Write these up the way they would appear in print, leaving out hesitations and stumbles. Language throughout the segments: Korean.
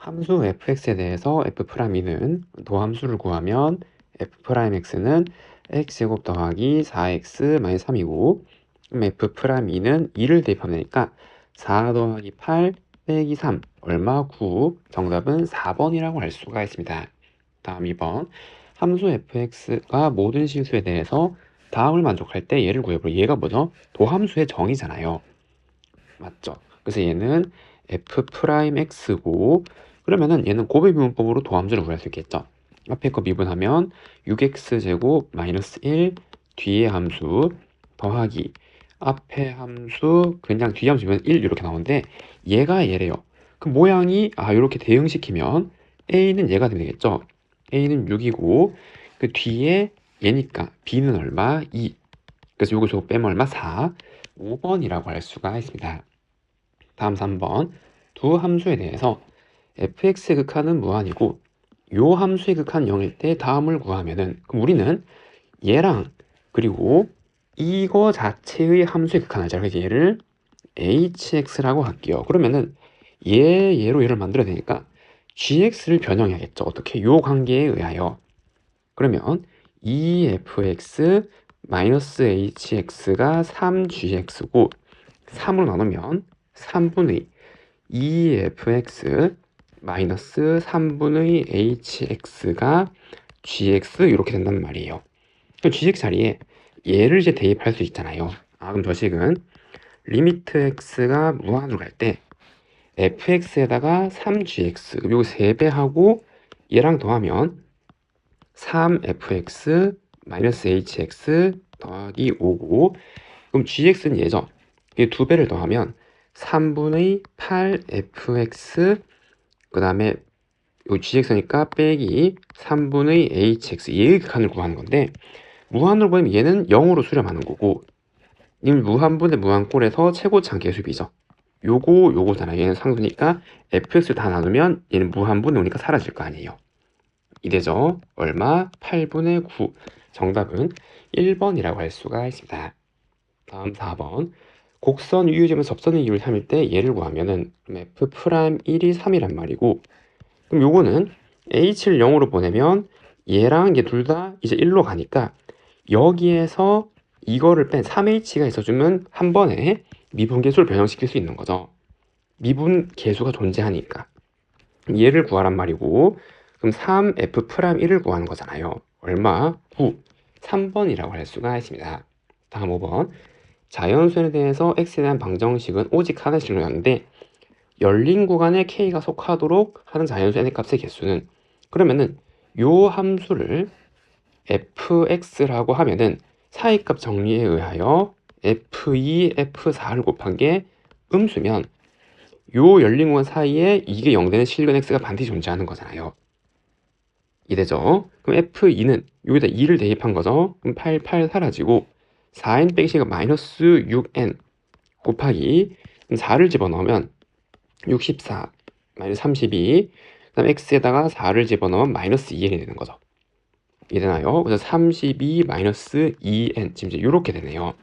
함수 fx에 대해서 f'E는 도함수를 구하면 f'x는 x제곱 더하기 4x-3이고 그럼 f'E는 2를 대입하면 되니까 4 더하기 8 빼기 3 얼마? 9. 정답은 4번이라고 할 수가 있습니다. 다음 2번 함수 fx가 모든 실수에 대해서 다음을 만족할 때 얘를 구해보려. 얘가 뭐죠? 도함수의 정의잖아요. 맞죠? 그래서 얘는 f'x고 그러면은 얘는 곱해미분법으로 도함수를 구할 수 있겠죠. 앞에 거 미분하면 6x제곱 마이너스 1 뒤에 함수 더하기 앞에 함수 그냥 뒤에 함수면 1 이렇게 나오는데 얘가 얘래요. 그 모양이 이렇게 대응시키면 a는 얘가 되면 되겠죠. a는 6이고 그 뒤에 얘니까 b는 얼마? 2. 그래서 요거 저거 빼면 얼마? 4. 5번이라고 할 수가 있습니다. 다음 3번 두 함수에 대해서 fx의 극한은 무한이고 요 함수의 극한 0일 때 다음을 구하면은 그럼 우리는 얘랑 그리고 이거 자체의 함수의 극한을 자 그래서 얘를 hx라고 할게요. 그러면은 얘로 얘를 만들어야 되니까 gx를 변형해야겠죠. 어떻게? 요 관계에 의하여 그러면 2fx 마이너스 hx가 3gx고 3으로 나누면 3분의 2fx 마이너스 3분의 hx가 gx 이렇게 된단 말이에요. 그럼 gx 자리에 얘를 이제 대입할 수 있잖아요. 그럼 저 식은 리미트 x가 무한으로 갈 때 fx에다가 3gx 요거 3배하고 얘랑 더하면 3fx 마이너스 hx 더하기 5고 그럼 gx는 얘죠. 이게 2배를 더하면 3분의 8fx 그 다음에 요 gx니까 빼기 3분의 hx 얘의 극한을 구하는 건데 무한으로 보면 얘는 0으로 수렴하는 거고 이는 무한분의 무한꼴에서 최고차항 계수비죠. 요거잖아요. 얘는 상수니까 fx 다 나누면 얘는 무한분의 오니까 사라질 거 아니에요. 이되죠. 얼마? 8분의 9. 정답은 1번이라고 할 수가 있습니다. 다음 4번 곡선 위유점에서 접선의 이유를 3일 때 얘를 구하면은 f'1이 3이란 말이고 그럼 요거는 h를 0으로 보내면 얘랑 얘 둘 다 이제 1로 가니까 여기에서 이거를 뺀 3h가 있어주면 한 번에 미분계수를 변형시킬 수 있는 거죠. 미분계수가 존재하니까 얘를 구하란 말이고 그럼 3f'1을 구하는 거잖아요. 얼마? 9. 3번이라고 할 수가 있습니다. 다음 5번 자연수에 대해서 x에 대한 방정식은 오직 하나씩로 였는데 열린 구간에 k가 속하도록 하는 자연수 n의 값의 개수는 그러면은 요 함수를 fx라고 하면은 사이값 정리에 의하여 f2, f4를 곱한 게 음수면 요 열린 구간 사이에 이게 0 되는 실근 x가 반드시 존재하는 거잖아요. 이되죠? 그럼 f2는 여기다 2를 대입한 거죠. 그럼 8, 8 사라지고 4n 빼기 C가 마이너스 6n 곱하기 4를 집어넣으면 64 마이너스 32 그다음 x에다가 4를 집어넣으면 마이너스 2n이 되는 거죠. 이해되나요? 그래서 32 마이너스 2n 지금 이제 이렇게 되네요.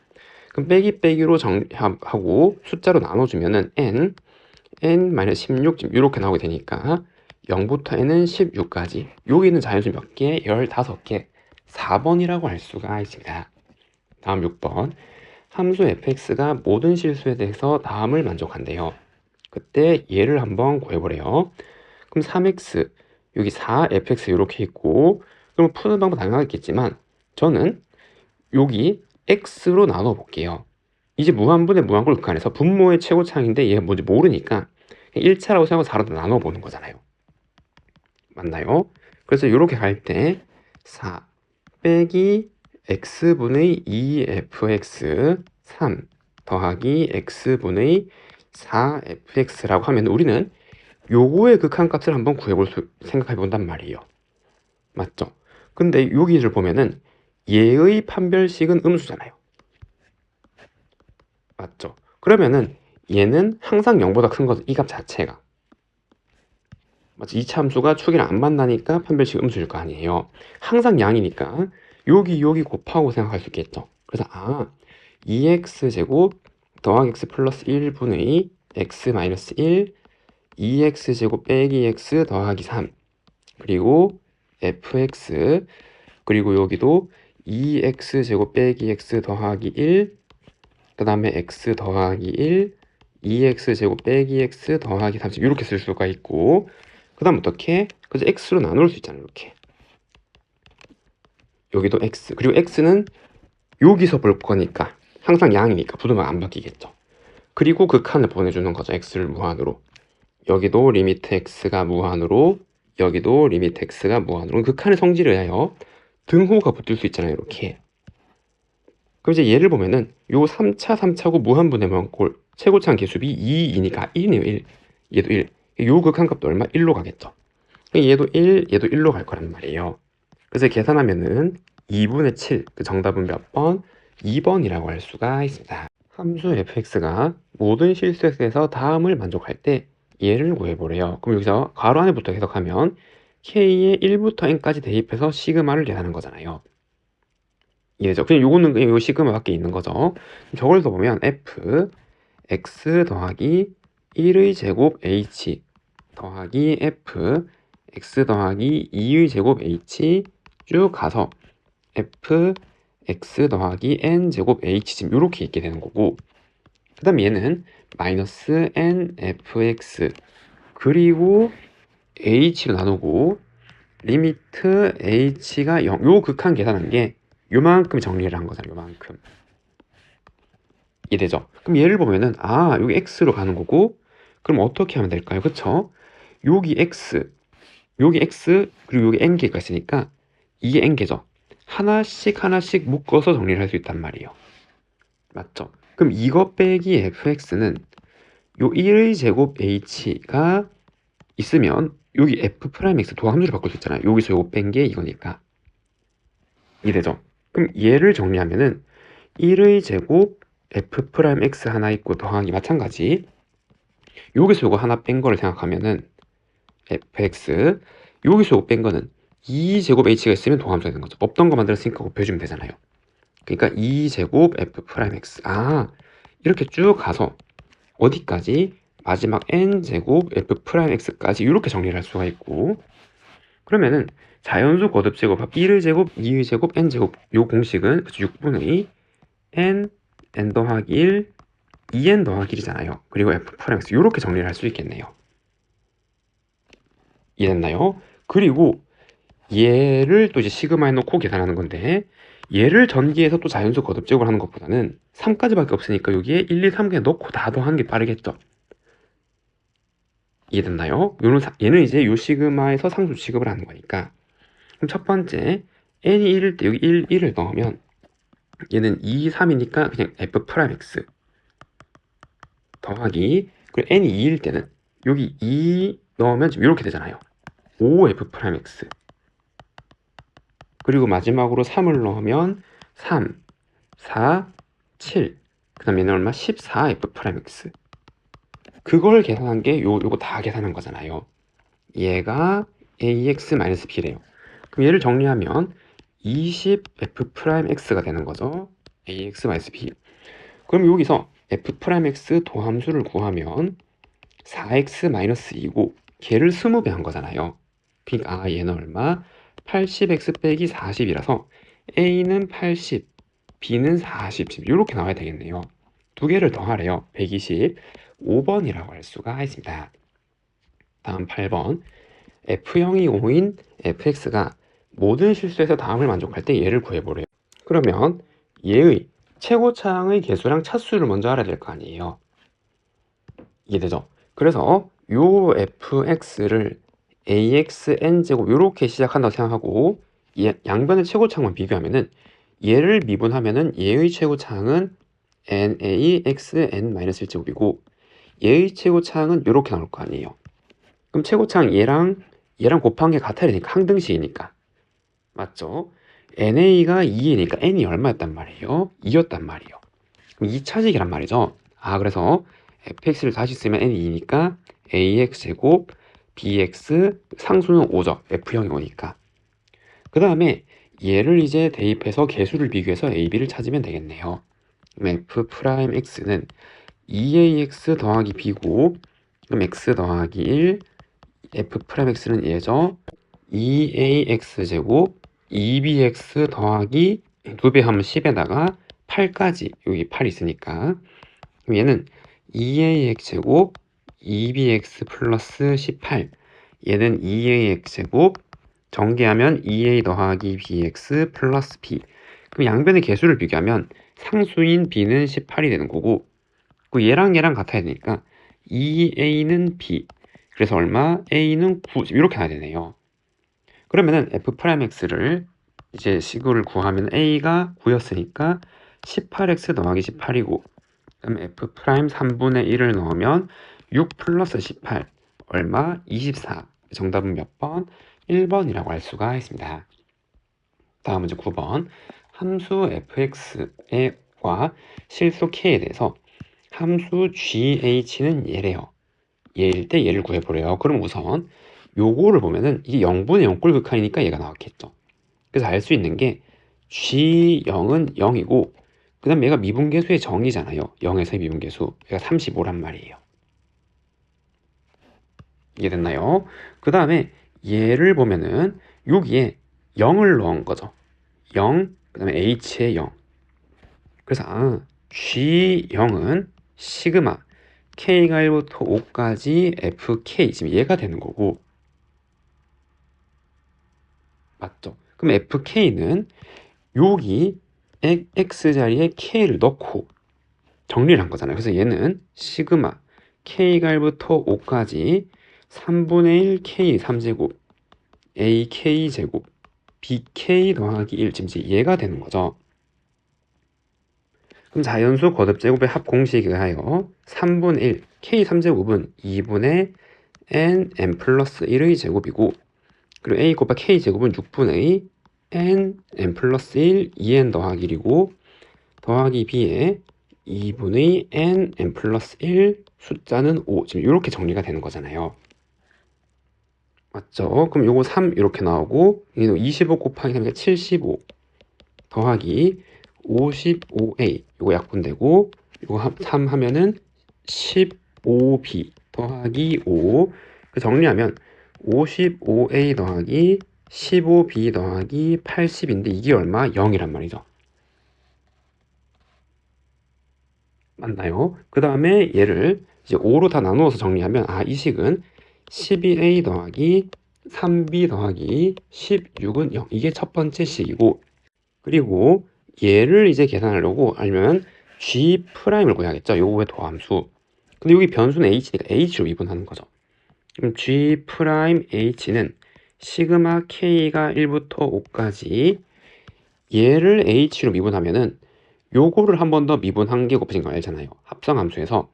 그럼 빼기 빼기로 정하고 숫자로 나눠주면은 n 마이너스 16 지금 이렇게 나오게 되니까 0부터 n은 16까지 여기 있는 자연수 몇 개? 15개 4번이라고 할 수가 있습니다. 다음 6번 함수 fx가 모든 실수에 대해서 다음을 만족한대요. 그때 얘를 한번 구해보래요. 그럼 3x 여기 4fx 이렇게 있고 그럼 푸는 방법 당연하겠지만 저는 여기 x로 나눠 볼게요. 이제 무한분의 무한꼴 극한에서 분모의 최고차항인데 얘가 뭔지 모르니까 1차라고 생각하고 4로 나눠 보는 거잖아요. 맞나요? 그래서 이렇게 갈 때 4 빼기 x분의 2fx 3 더하기 x분의 4fx라고 하면 우리는 요거의 극한값을 한번 생각해 본단 말이에요. 맞죠? 근데 여기를 보면은 얘의 판별식은 음수잖아요. 맞죠? 그러면은 얘는 항상 0보다 큰 거죠. 이 값 자체가. 맞죠? 이 참수가 축이랑 안 만나니까 판별식 음수일 거 아니에요. 항상 양이니까 여기 곱하고 생각할 수 있겠죠. 그래서 2x제곱 더하기 x 플러스 1분의 x 마이너스 1 2x제곱 빼기 x 더하기 3 그리고 fx 그리고 여기도 2x제곱 빼기 x 더하기 1 그 다음에 x 더하기 1 2x제곱 빼기 x 더하기 30 이렇게 쓸 수가 있고 그 다음 어떻게? 그래서 x로 나눌 수 있잖아요. 이렇게 여기도 x 그리고 x는 여기서 볼 거니까 항상 양이니까 부등호가 안 바뀌겠죠. 그리고 극한을 보내주는 거죠. x를 무한으로 여기도 리미트 x가 무한으로 여기도 리미트 x가 무한으로 극한의 성질을 위하여 등호가 붙을 수 있잖아요. 이렇게 그럼 이제 얘를 보면은 요 3차 3차고 무한분해면 최고차항 개수비 2이니까 1이네요. 1 얘도 1 요 극한값도 얼마? 1로 가겠죠. 얘도 1 얘도 1로 갈 거란 말이에요. 그래서 계산하면은 2분의 7 그 정답은 몇 번? 2번이라고 할 수가 있습니다. 함수 fx가 모든 실수에서 다음을 만족할 때 얘를 구해보래요. 그럼 여기서 괄호 안에부터 해석하면 k의 1부터 n까지 대입해서 시그마를 계산하는 거잖아요. 이해죠? 그냥 요거는 그냥 요 시그마 밖에 있는 거죠. 저걸 더 보면 f x 더하기 1의 제곱 h 더하기 f x 더하기 2의 제곱 h 쭉 가서 f x 더하기 n 제곱 h 지금 이렇게 있게 되는 거고 그 다음에 얘는 마이너스 n fx 그리고 h로 나누고 리미트 h가 0 요 극한 계산한 게 요만큼 정리를 한 거잖아요. 요만큼 이해되죠? 그럼 얘를 보면은 여기 x로 가는 거고 그럼 어떻게 하면 될까요? 그쵸? 여기 x 그리고 여기 n개가 있으니까 이게 n개죠. 하나씩 묶어서 정리를 할 수 있단 말이에요. 맞죠? 그럼 이거 빼기 fx는 요 1의 제곱 h가 있으면 여기 f'x 도함수를 바꿀 수 있잖아요. 여기서 요거 뺀 게 이거니까 이해되죠? 그럼 얘를 정리하면은 1의 제곱 f'x 하나 있고 더하기 마찬가지 여기서 요거 하나 뺀 거를 생각하면은 fx 여기서 요거 뺀 거는 2제곱 h가 있으면 도함수가 되는 거죠. 없던 거 만들었으니까 곱해주면 되잖아요. 그러니까 2제곱 f'x 이렇게 쭉 가서 어디까지? 마지막 n제곱 f'x까지 이렇게 정리를 할 수가 있고 그러면은 자연수 거듭제곱합 1의 제곱, 2의 제곱, n제곱 요 공식은 6분의 n 더하기 1, 2n 더하기 1이잖아요. 그리고 f'x 이렇게 정리를 할 수 있겠네요. 이해됐나요? 그리고 얘를 또 이제 시그마 해놓고 계산하는 건데 얘를 전기해서 또 자연수 거듭제곱을 하는 것보다는 3까지밖에 없으니까 여기에 1, 2, 3 그냥 넣고 다 더하는 게 빠르겠죠. 이해됐나요? 얘는 이제 요 시그마에서 상수 취급을 하는 거니까 그럼 첫 번째 n이 1일 때 여기 1을 넣으면 얘는 2, 3이니까 그냥 f'x 더하기 그리고 n이 2일 때는 여기 2 넣으면 지금 이렇게 되잖아요. 5f'x 그리고 마지막으로 3을 넣으면 3, 4, 7 그 다음 얘는 얼마? 14f'x 그걸 계산한 게 요거 다 계산한 거잖아요. 얘가 ax-b래요. 그럼 얘를 정리하면 20f'x가 되는 거죠. ax-b. 그럼 여기서 f'x 도함수를 구하면 4x-2고 걔를 20배 한 거잖아요. 그러니까 얘는 얼마? 80x 빼기 40이라서 a는 80, b는 40 이렇게 나와야 되겠네요. 두 개를 더하래요. 125번이라고 할 수가 있습니다. 다음 8번 f형이 5인 fx가 모든 실수에서 다음을 만족할 때 얘를 구해보래요. 그러면 얘의 최고차항의 개수랑 차수를 먼저 알아야 될 거 아니에요. 이해되죠? 그래서 요 fx를 ax n제곱 이렇게 시작한다고 생각하고 양변의 최고차항만 비교하면은 얘를 미분하면은 얘의 최고차항은 nax n-1제곱이고 얘의 최고차항은 이렇게 나올 거 아니에요. 그럼 최고차항 얘랑 곱한 게 같아야 되니까 항등식이니까 맞죠? na가 2이니까 n이 얼마였단 말이에요? 2였단 말이에요. 그럼 2차식이란 말이죠. 그래서 fx를 다시 쓰면 n이 2니까 ax제곱 bx 상수는 5죠. f형이 5니까. 그 다음에 얘를 이제 대입해서 개수를 비교해서 ab를 찾으면 되겠네요. f'x는 2ax 더하기 b고 그럼 x 더하기 1 f 프라임 x는 얘죠. 2ax 제곱 2bx 더하기 2배 하면 10에다가 8까지 여기 8 있으니까 그럼 얘는 2ax 제곱 2bx 플러스 18 얘는 2ax 제곱 전개하면 2a 더하기 bx 플러스 b 그럼 양변의 개수를 비교하면 상수인 b는 18이 되는 거고 그 얘랑 같아야 되니까 2a는 b 그래서 얼마? a는 9 이렇게 나야 되네요. 그러면은 f'x를 이제 식을 구하면 a가 9였으니까 18x 더하기 18이고 그럼 f' 3분의 1을 넣으면 6 플러스 18 얼마? 24 정답은 몇 번? 1번이라고 할 수가 있습니다. 다음 문제 9번 함수 fx과 실수 k에 대해서 함수 GH는 얘래요. 얘일 때 얘를 구해보래요. 그럼 우선 요거를 보면은 이게 0분의 0꼴 극한이니까 얘가 나왔겠죠. 그래서 알 수 있는 게 G0은 0이고 그 다음 얘가 미분계수의 정이잖아요. 0에서의 미분계수. 얘가 35란 말이에요. 이해됐나요? 그 다음에 얘를 보면은 여기에 0을 넣은 거죠. 0, 그 다음에 H에 0. 그래서 G0은 시그마 K가 1부터 5까지 FK 지금 얘가 되는 거고 맞죠? 그럼 FK는 여기 X 자리에 K를 넣고 정리를 한 거잖아요. 그래서 얘는 시그마 K가 1부터 5까지 3분의 1 K 3제곱 AK 제곱 BK 더하기 1 지금 이제 얘가 되는 거죠. 그럼 자연수 거듭 제곱의 합 공식에 의하여 3분의 1 K 3제곱은 2분의 n 플러스 1의 제곱이고 그리고 a 곱하기 k 제곱은 6분의 n 플러스 1 2n 더하기 1이고 더하기 b에 2분의 n 플러스 1 숫자는 5 지금 이렇게 정리가 되는 거잖아요. 맞죠? 그럼 요거 3 이렇게 나오고 25 곱하기 3이니까 75 더하기 55a 요거 약분되고 요거 3 하면은 15b 더하기 5 정리하면 55a 더하기 15b 더하기 80인데 이게 얼마? 0이란 말이죠. 맞나요? 그 다음에 얘를 이제 5로 다 나누어서 정리하면 이 식은 12a 더하기 3b 더하기 16은 0 이게 첫 번째 식이고 그리고 얘를 이제 계산하려고 알면 G'을 구해야겠죠. 요거의 도함수. 근데 여기 변수는 H니까 H로 미분하는 거죠. 그럼 G'H는 시그마 K가 1부터 5까지 얘를 H로 미분하면은 요거를 한 번 더 미분한 게 곱해진 거 알잖아요. 합성함수에서.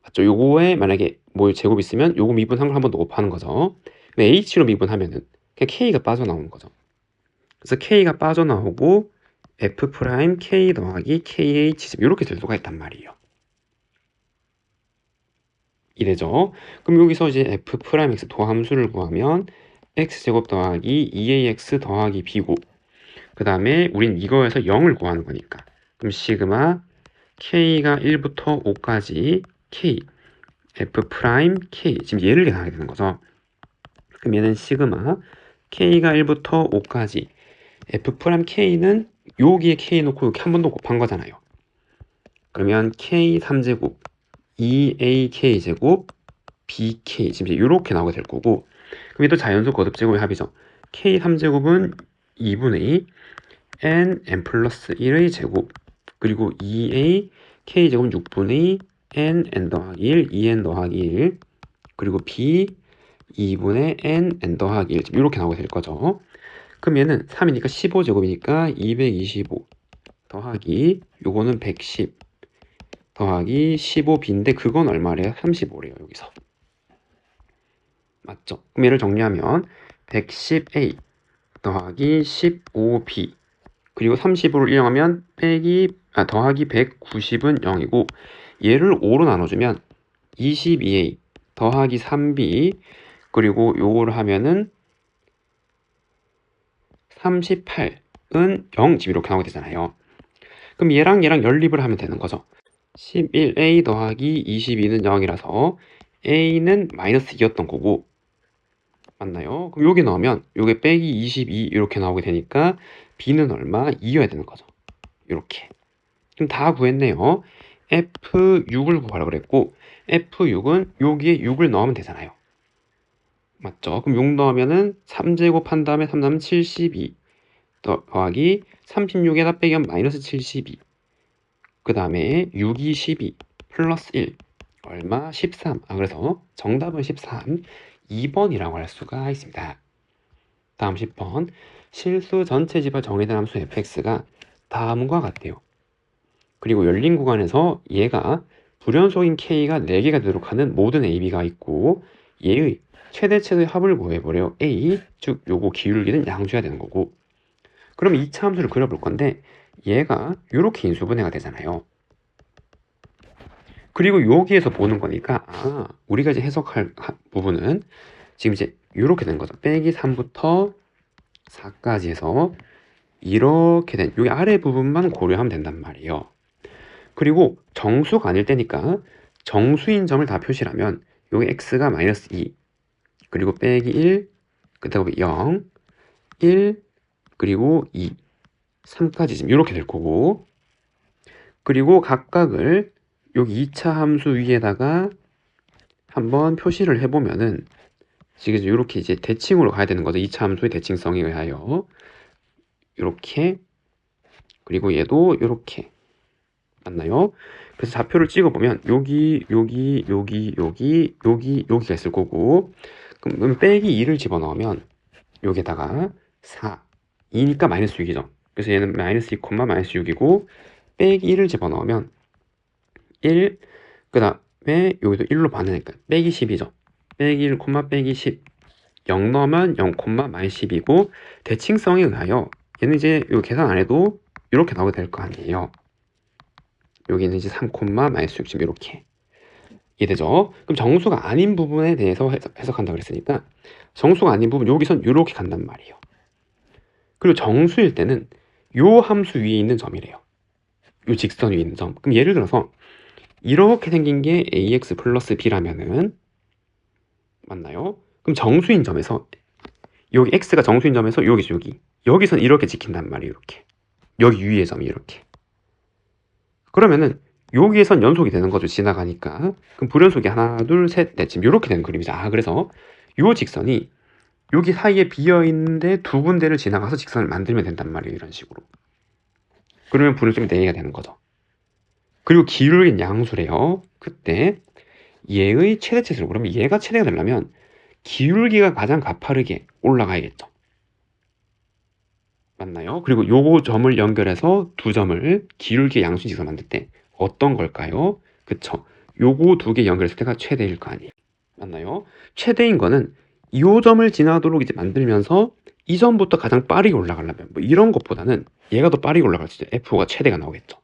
맞죠? 요거에 만약에 뭐 제곱 있으면 요거 미분한 걸 한 번 더 곱하는 거죠. 근데 H로 미분하면은 그냥 K가 빠져나오는 거죠. 그래서 K가 빠져나오고 F' K 더하기 KH 이렇게 될 수가 있단 말이에요. 이래죠. 그럼 여기서 이제 F'X 도함수를 구하면 X제곱 더하기 2AX 더하기 B고 그 다음에 우린 이거에서 0을 구하는 거니까 그럼 시그마 K가 1부터 5까지 K F' K 지금 얘를 계산하게 되는 거죠. 그럼 얘는 시그마 K가 1부터 5까지 F' K는 여기에 K 놓고 이렇게 한 번 더 곱한 거잖아요. 그러면 K 3제곱 2AK 제곱 BK 지금 이렇게 나오게 될 거고 그럼 또 자연수 거듭 제곱의 합이죠. K 3제곱은 2분의 n 플러스 1의 제곱 그리고 2A K 제곱은 6분의 n 더하기 1 2n 더하기 1 그리고 B 2분의 n 더하기 1 이렇게 나오게 될 거죠. 그럼 얘는 3이니까 15제곱이니까 225 더하기 요거는 110 더하기 15b인데 그건 얼마래요? 35래요 여기서. 맞죠? 그럼 얘를 정리하면 110a 더하기 15b 그리고 35를 이용하면 더하기 190은 0이고 얘를 5로 나눠주면 22a 더하기 3b 그리고 요거를 하면은 38은 0 지금 이렇게 나오게 되잖아요. 그럼 얘랑 연립을 하면 되는 거죠. 11a 더하기 22는 0이라서 A는 마이너스 2였던 거고, 맞나요? 그럼 여기 넣으면 요게 빼기 22 이렇게 나오게 되니까 B는 얼마? 2여야 되는 거죠. 이렇게. 그럼 다 구했네요. F6을 구하라 그랬고, F6은 여기에 6을 넣으면 되잖아요. 맞죠? 그럼 6 넣으면은 3제곱 한 다음에 3 넣으면 72 더하기 36에다 빼기하면 마이너스 72. 그 다음에 6이 12 플러스 1 얼마? 13. 그래서 정답은 13 2번이라고 할 수가 있습니다. 다음 10번 실수 전체 집합 정의된 함수 fx가 다음과 같대요. 그리고 열린 구간에서 얘가 불연속인 k가 4개가 되도록 하는 모든 ab가 있고 얘의 최대치의 합을 구해보래요. a, 즉 요거 기울기는 양수해야 되는 거고, 그럼 2차 함수를 그려볼 건데 얘가 이렇게 인수분해가 되잖아요. 그리고 여기에서 보는 거니까 우리가 이제 해석할 부분은 지금 이제 이렇게 된 거죠. 빼기 3부터 4까지 해서 이렇게 된 여기 아래 부분만 고려하면 된단 말이에요. 그리고 정수가 아닐 때니까 정수인 점을 다 표시하면 여기 x가 마이너스 2 그리고 빼기 1 그 다음에 0 1 그리고 2 3까지 지금 이렇게 될 거고, 그리고 각각을 여기 2차 함수 위에다가 한번 표시를 해보면은 지금 이렇게 이제 대칭으로 가야 되는 거죠. 2차 함수의 대칭성에 의하여 이렇게, 그리고 얘도 이렇게, 맞나요? 그래서 좌표를 찍어보면 여기가 있을 거고, 그럼 빼기 2를 집어넣으면 여기에다가 4 2니까 마이너스 6이죠. 그래서 얘는 마이너스 2, 마이너스 6이고, 빼기 1을 집어넣으면 1, 그 다음에 여기도 1로 반으니까 빼기 10이죠. 빼기 1, 빼기 10 0 넣으면 0, 마이너스 10이고, 대칭성에 의하여 얘는 이제 요 계산 안 해도 이렇게 나오게 될 거 아니에요. 여기는 이제 3, 마이너스 60 이렇게 이해되죠? 그럼 정수가 아닌 부분에 대해서 해석한다고 그랬으니까 정수가 아닌 부분 여기선 이렇게 간단 말이에요. 그리고 정수일 때는 요 함수 위에 있는 점이래요. 요 직선 위에 있는 점. 그럼 예를 들어서 이렇게 생긴 게 ax 플러스 b라면은, 맞나요? 그럼 정수인 점에서 여기 x가 정수인 점에서 여기죠, 여기선 이렇게 지킨단 말이에요. 이렇게 여기 위의 점이 이렇게. 그러면은 여기에선 연속이 되는 거죠, 지나가니까. 그럼 불연속이 하나 둘 셋 넷 지금 이렇게 되는 그림이죠. 그래서 요 직선이 여기 사이에 비어 있는데 두 군데를 지나가서 직선을 만들면 된단 말이에요. 이런 식으로. 그러면 불연속이 4개가 되는 거죠. 그리고 기울기는 양수래요. 그때 얘의 최대치수로, 그러면 얘가 최대가 되려면 기울기가 가장 가파르게 올라가야겠죠. 맞나요? 그리고 요 점을 연결해서 두 점을 기울기 양수 직선 만들 때 어떤 걸까요? 그쵸? 요거 두 개 연결했을 때가 최대일 거 아니에요. 맞나요? 최대인 거는 이 점을 지나도록 이제 만들면서 이 점부터 가장 빠르게 올라가려면 뭐 이런 것보다는 얘가 더 빠르게 올라갈 수 있죠. F5가 최대가 나오겠죠.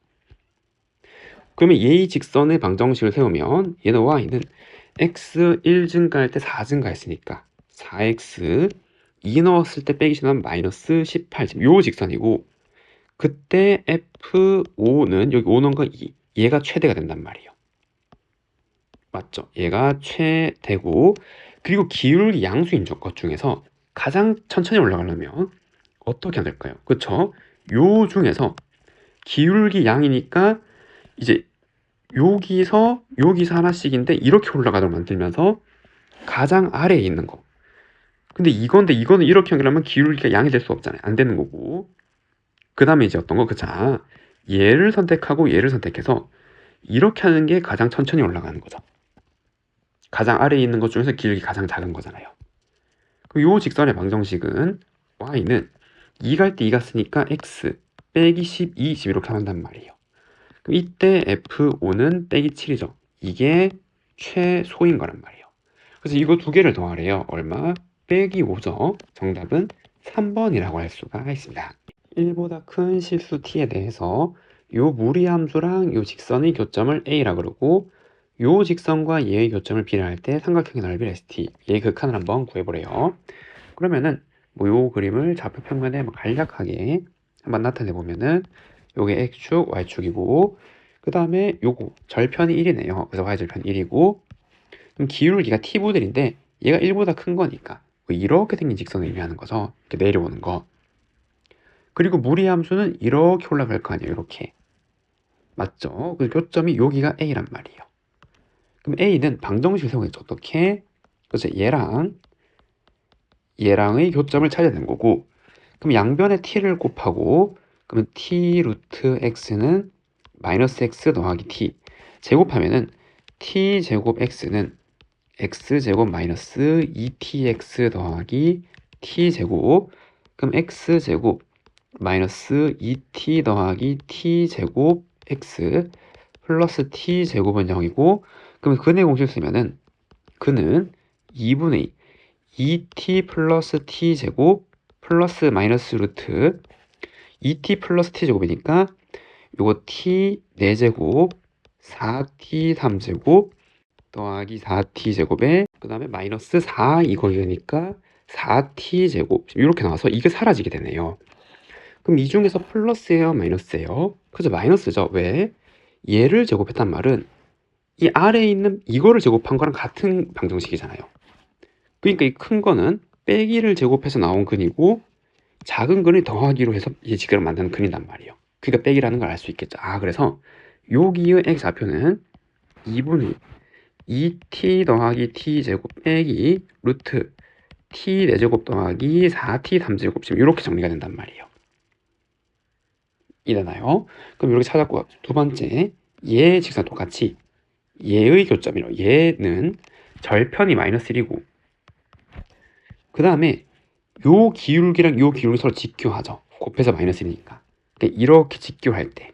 그러면 얘의 직선의 방정식을 세우면 얘는 y는 x 1 증가할 때 4 증가했으니까 4x 2 넣었을 때 빼기 시나면 마이너스 18. 요 직선이고, 그때 F5는 여기 5 넣은 거 2. 얘가 최대가 된단 말이에요. 맞죠? 얘가 최대고, 그리고 기울기 양수인 것 중에서 가장 천천히 올라가려면 어떻게 해야 될까요? 그쵸? 요 중에서 기울기 양이니까 이제 여기서 하나씩인데 이렇게 올라가도록 만들면서 가장 아래에 있는 거. 근데 이거는 이렇게 연결하면 기울기가 양이 될 수 없잖아요. 안 되는 거고. 그 다음에 이제 어떤 거? 자, 얘를 선택하고 얘를 선택해서 이렇게 하는 게 가장 천천히 올라가는 거죠. 가장 아래에 있는 것 중에서 기울기 가장 작은 거잖아요. 그럼 요 직선의 방정식은 y는 2 갈 때 2 갔으니까 x 빼기 12 지금 이렇게 한단 말이에요. 그럼 이때 F5는 빼기 7이죠. 이게 최소인 거란 말이에요. 그래서 이거 두 개를 더하래요. 얼마? 빼기 5죠. 정답은 3번이라고 할 수가 있습니다. 1보다 큰 실수 t에 대해서 요 무리함수랑 요 직선의 교점을 a라 그러고, 요 직선과 얘의 교점을 b라 할 때 삼각형의 넓이를 st, 얘의 극한을 한번 구해보래요. 그러면은 뭐 요 그림을 좌표 평면에 간략하게 한번 나타내 보면은 요게 x축, y축이고, 그 다음에 요거 절편이 1이네요. 그래서 y절편 1이고, 그럼 기울기가 t분의 1인데 얘가 1보다 큰 거니까 이렇게 생긴 직선을 의미하는 거죠. 이렇게 내려오는 거. 그리고 무리 함수는 이렇게 올라갈 거 아니에요. 이렇게. 맞죠? 그 교점이 여기가 A란 말이에요. 그럼 A는 방정식을 사용해서 어떻게? 그래서 얘랑의 교점을 찾아야 되는 거고, 그럼 양변에 t를 곱하고, 그러면 t 루트 x는 마이너스 x 더하기 t 제곱하면은 t 제곱 x는 x 제곱 마이너스 2tx 더하기 t 제곱, 그럼 x 제곱 마이너스 2t 더하기 t 제곱 x 플러스 t 제곱은 0이고, 그럼 근의 공식 쓰면은 그는 2분의 2t 플러스 t 제곱 플러스 마이너스 루트 2t 플러스 t 제곱이니까 요거 t 4제곱 4t 3제곱 더하기 4t 제곱에 그 다음에 마이너스 4 이거니까 4t 제곱 이렇게 나와서 이게 사라지게 되네요. 그럼 이 중에서 플러스예요, 마이너스예요? 그죠, 마이너스죠. 왜? 얘를 제곱했단 말은 이 아래에 있는 이거를 제곱한 거랑 같은 방정식이잖아요. 그러니까 이 큰 거는 빼기를 제곱해서 나온 근이고 작은 근을 더하기로 해서 예측을 만드는 근이란 말이에요. 그러니까 빼기라는 걸 알 수 있겠죠. 그래서 여기의 x좌표는 2분의 2t 더하기 t 제곱 빼기 루트 t 4제곱 더하기 4t 3제곱 지금 이렇게 정리가 된단 말이에요. 이되나요? 그럼 이렇게 찾았고, 두 번째 얘 직선 똑같이 얘의 교점이요. 얘는 절편이 마이너스 1이고 그 다음에 요 기울기랑 요 기울기 서로 직교하죠. 곱해서 마이너스 1이니까. 그러니까 이렇게 직교할 때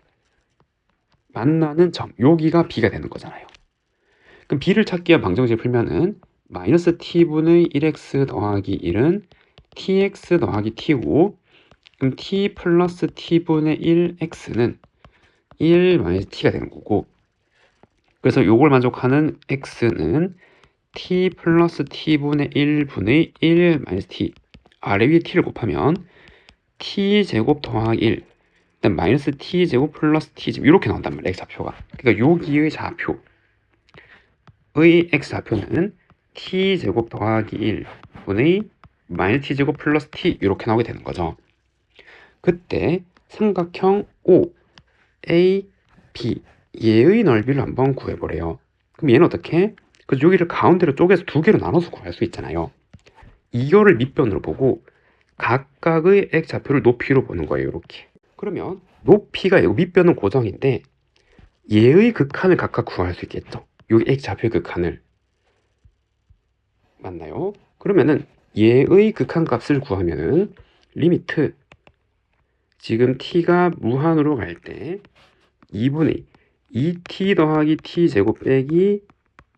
만나는 점, 여기가 b가 되는 거잖아요. 그럼 b를 찾기 위한 방정식을 풀면은 마이너스 t분의 1x 더하기 1은 tx 더하기 t고, 그럼 t 플러스 t분의 1x는 1 마이너스 t가 되는 거고, 그래서 요걸 만족하는 x는 t 플러스 t분의 1분의 1 마이너스 t 아래 위에 t를 곱하면 t 제곱 더하기 1 일단 마이너스 t 제곱 플러스 t 제곱 이렇게 나온단 말이에요. x좌표가. 그러니까 여기의 좌표의 x좌표는 t 제곱 더하기 1분의 마이너스 t 제곱 플러스 t 이렇게 나오게 되는 거죠. 그때 삼각형 O, A, B 얘의 넓이를 한번 구해보래요. 그럼 얘는 어떻게? 그 여기를 가운데로 쪼개서 두 개로 나눠서 구할 수 있잖아요. 이거를 밑변으로 보고 각각의 x좌표를 높이로 보는 거예요. 이렇게. 그러면 높이가 이거 밑변은 고정인데 얘의 극한을 각각 구할 수 있겠죠. 여기 x좌표의 극한을. 맞나요? 그러면은 얘의 극한 값을 구하면은 리미트 지금 t가 무한으로 갈 때 2분의 2t 더하기 t 제곱 빼기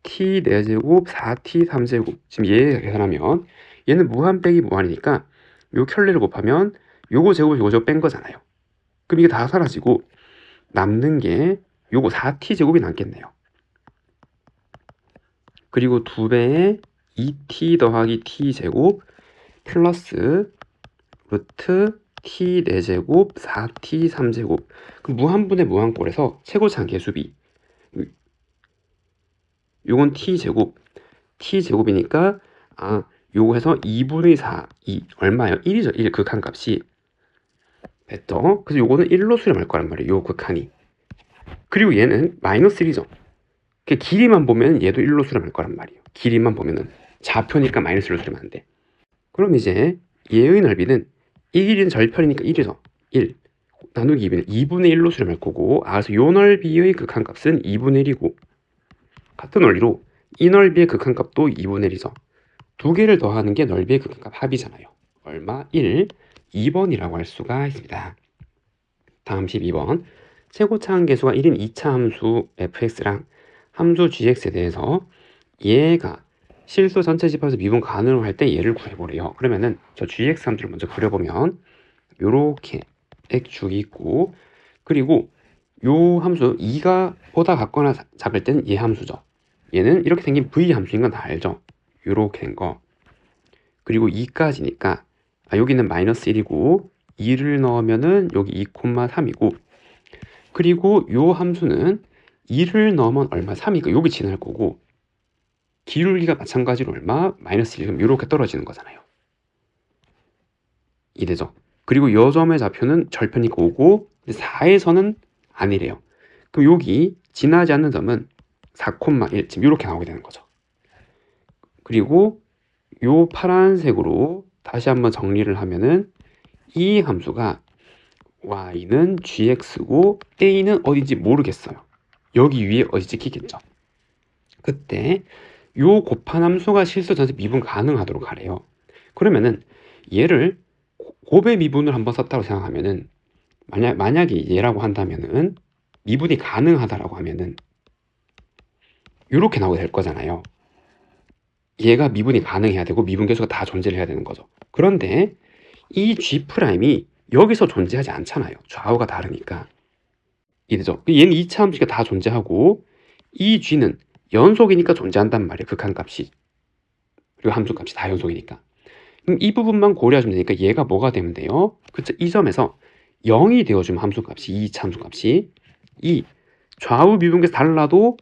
t 4제곱 4t 3제곱 지금 얘 계산하면 얘는 무한 빼기 무한이니까 요 켤레를 곱하면 요거 제곱 요거 제곱 뺀 거잖아요. 그럼 이게 다 사라지고 남는 게 요거 4t 제곱이 남겠네요. 그리고 2배의 2t 더하기 t 제곱 플러스 루트 t 4제곱 4t 3제곱 그럼 무한분의 무한꼴에서 최고차항 계수비 요건 t제곱이니까 요거 해서 2분의 4 얼마예요? 1이죠. 1 극한값이 됐죠? 그래서 요거는 1로 수렴할 거란 말이에요. 요 극한이. 그리고 얘는 마이너스 1이죠. 그 길이만 보면 얘도 1로 수렴할 거란 말이에요. 길이만 보면은 좌표니까 마이너스 1로 수렴 안 돼. 그럼 이제 얘의 넓이는 이 길이는 절편이니까 1이죠. 1 나누기 2는 2분의 1로 수렴할 거고 그래서 요 넓이의 극한값은 2분의 1이고 같은 원리로 이 넓이의 극한값도 2분의 1이죠. 두 개를 더하는 게 넓이의 극한값 합이잖아요. 얼마? 1, 2번이라고 할 수가 있습니다. 다음 12번. 최고차항 계수가 1인 2차 함수 fx랑 함수 gx에 대해서 얘가 실수 전체 집합에서 미분 가능을 할 때 얘를 구해보래요. 그러면은 저 gx 함수를 먼저 그려보면 요렇게 x축이 있고 그리고 요 함수 2가 보다 같거나 작을 때는 얘 함수죠. 얘는 이렇게 생긴 v 함수인 건 다 알죠. 요렇게 된 거. 그리고 2까지니까 여기는 마이너스 1이고 2를 넣으면은 여기 2,3이고 그리고 요 함수는 2를 넣으면 얼마? 3이니까 여기 지날 거고 기울기가 마찬가지로 얼마? 마이너스 1. 그럼 이렇게 떨어지는 거잖아요. 이되죠. 그리고 요 점의 좌표는 절편이니까 5고 4에서는 아니래요. 그럼 여기 지나지 않는 점은 4,1 지금 이렇게 나오게 되는 거죠. 그리고 요 파란색으로 다시 한번 정리를 하면은 이 함수가 y는 gx고 a는 어딘지 모르겠어요. 여기 위에 어디 찍히겠죠. 그때 요 곱한 함수가 실수 전체 미분 가능하도록 하래요. 그러면은 얘를 곱의 미분을 한번 썼다고 생각하면은 만약에 얘라고 한다면은 미분이 가능하다라고 하면은 이렇게 나오게 될 거잖아요. 얘가 미분이 가능해야 되고 미분 계수가 다 존재를 해야 되는 거죠. 그런데 이 G'이 여기서 존재하지 않잖아요. 좌우가 다르니까. 이해되죠? 얘는 2차 함수가 다 존재하고 이 G는 연속이니까 존재한단 말이에요. 극한값이. 그리고 함수값이 다 연속이니까. 그럼 이 부분만 고려하시면 되니까 얘가 뭐가 되면 돼요? 그쵸? 이 점에서 0이 되어주면 함수값이, 이 2차 함수값이 이 좌우 미분계에서 달라도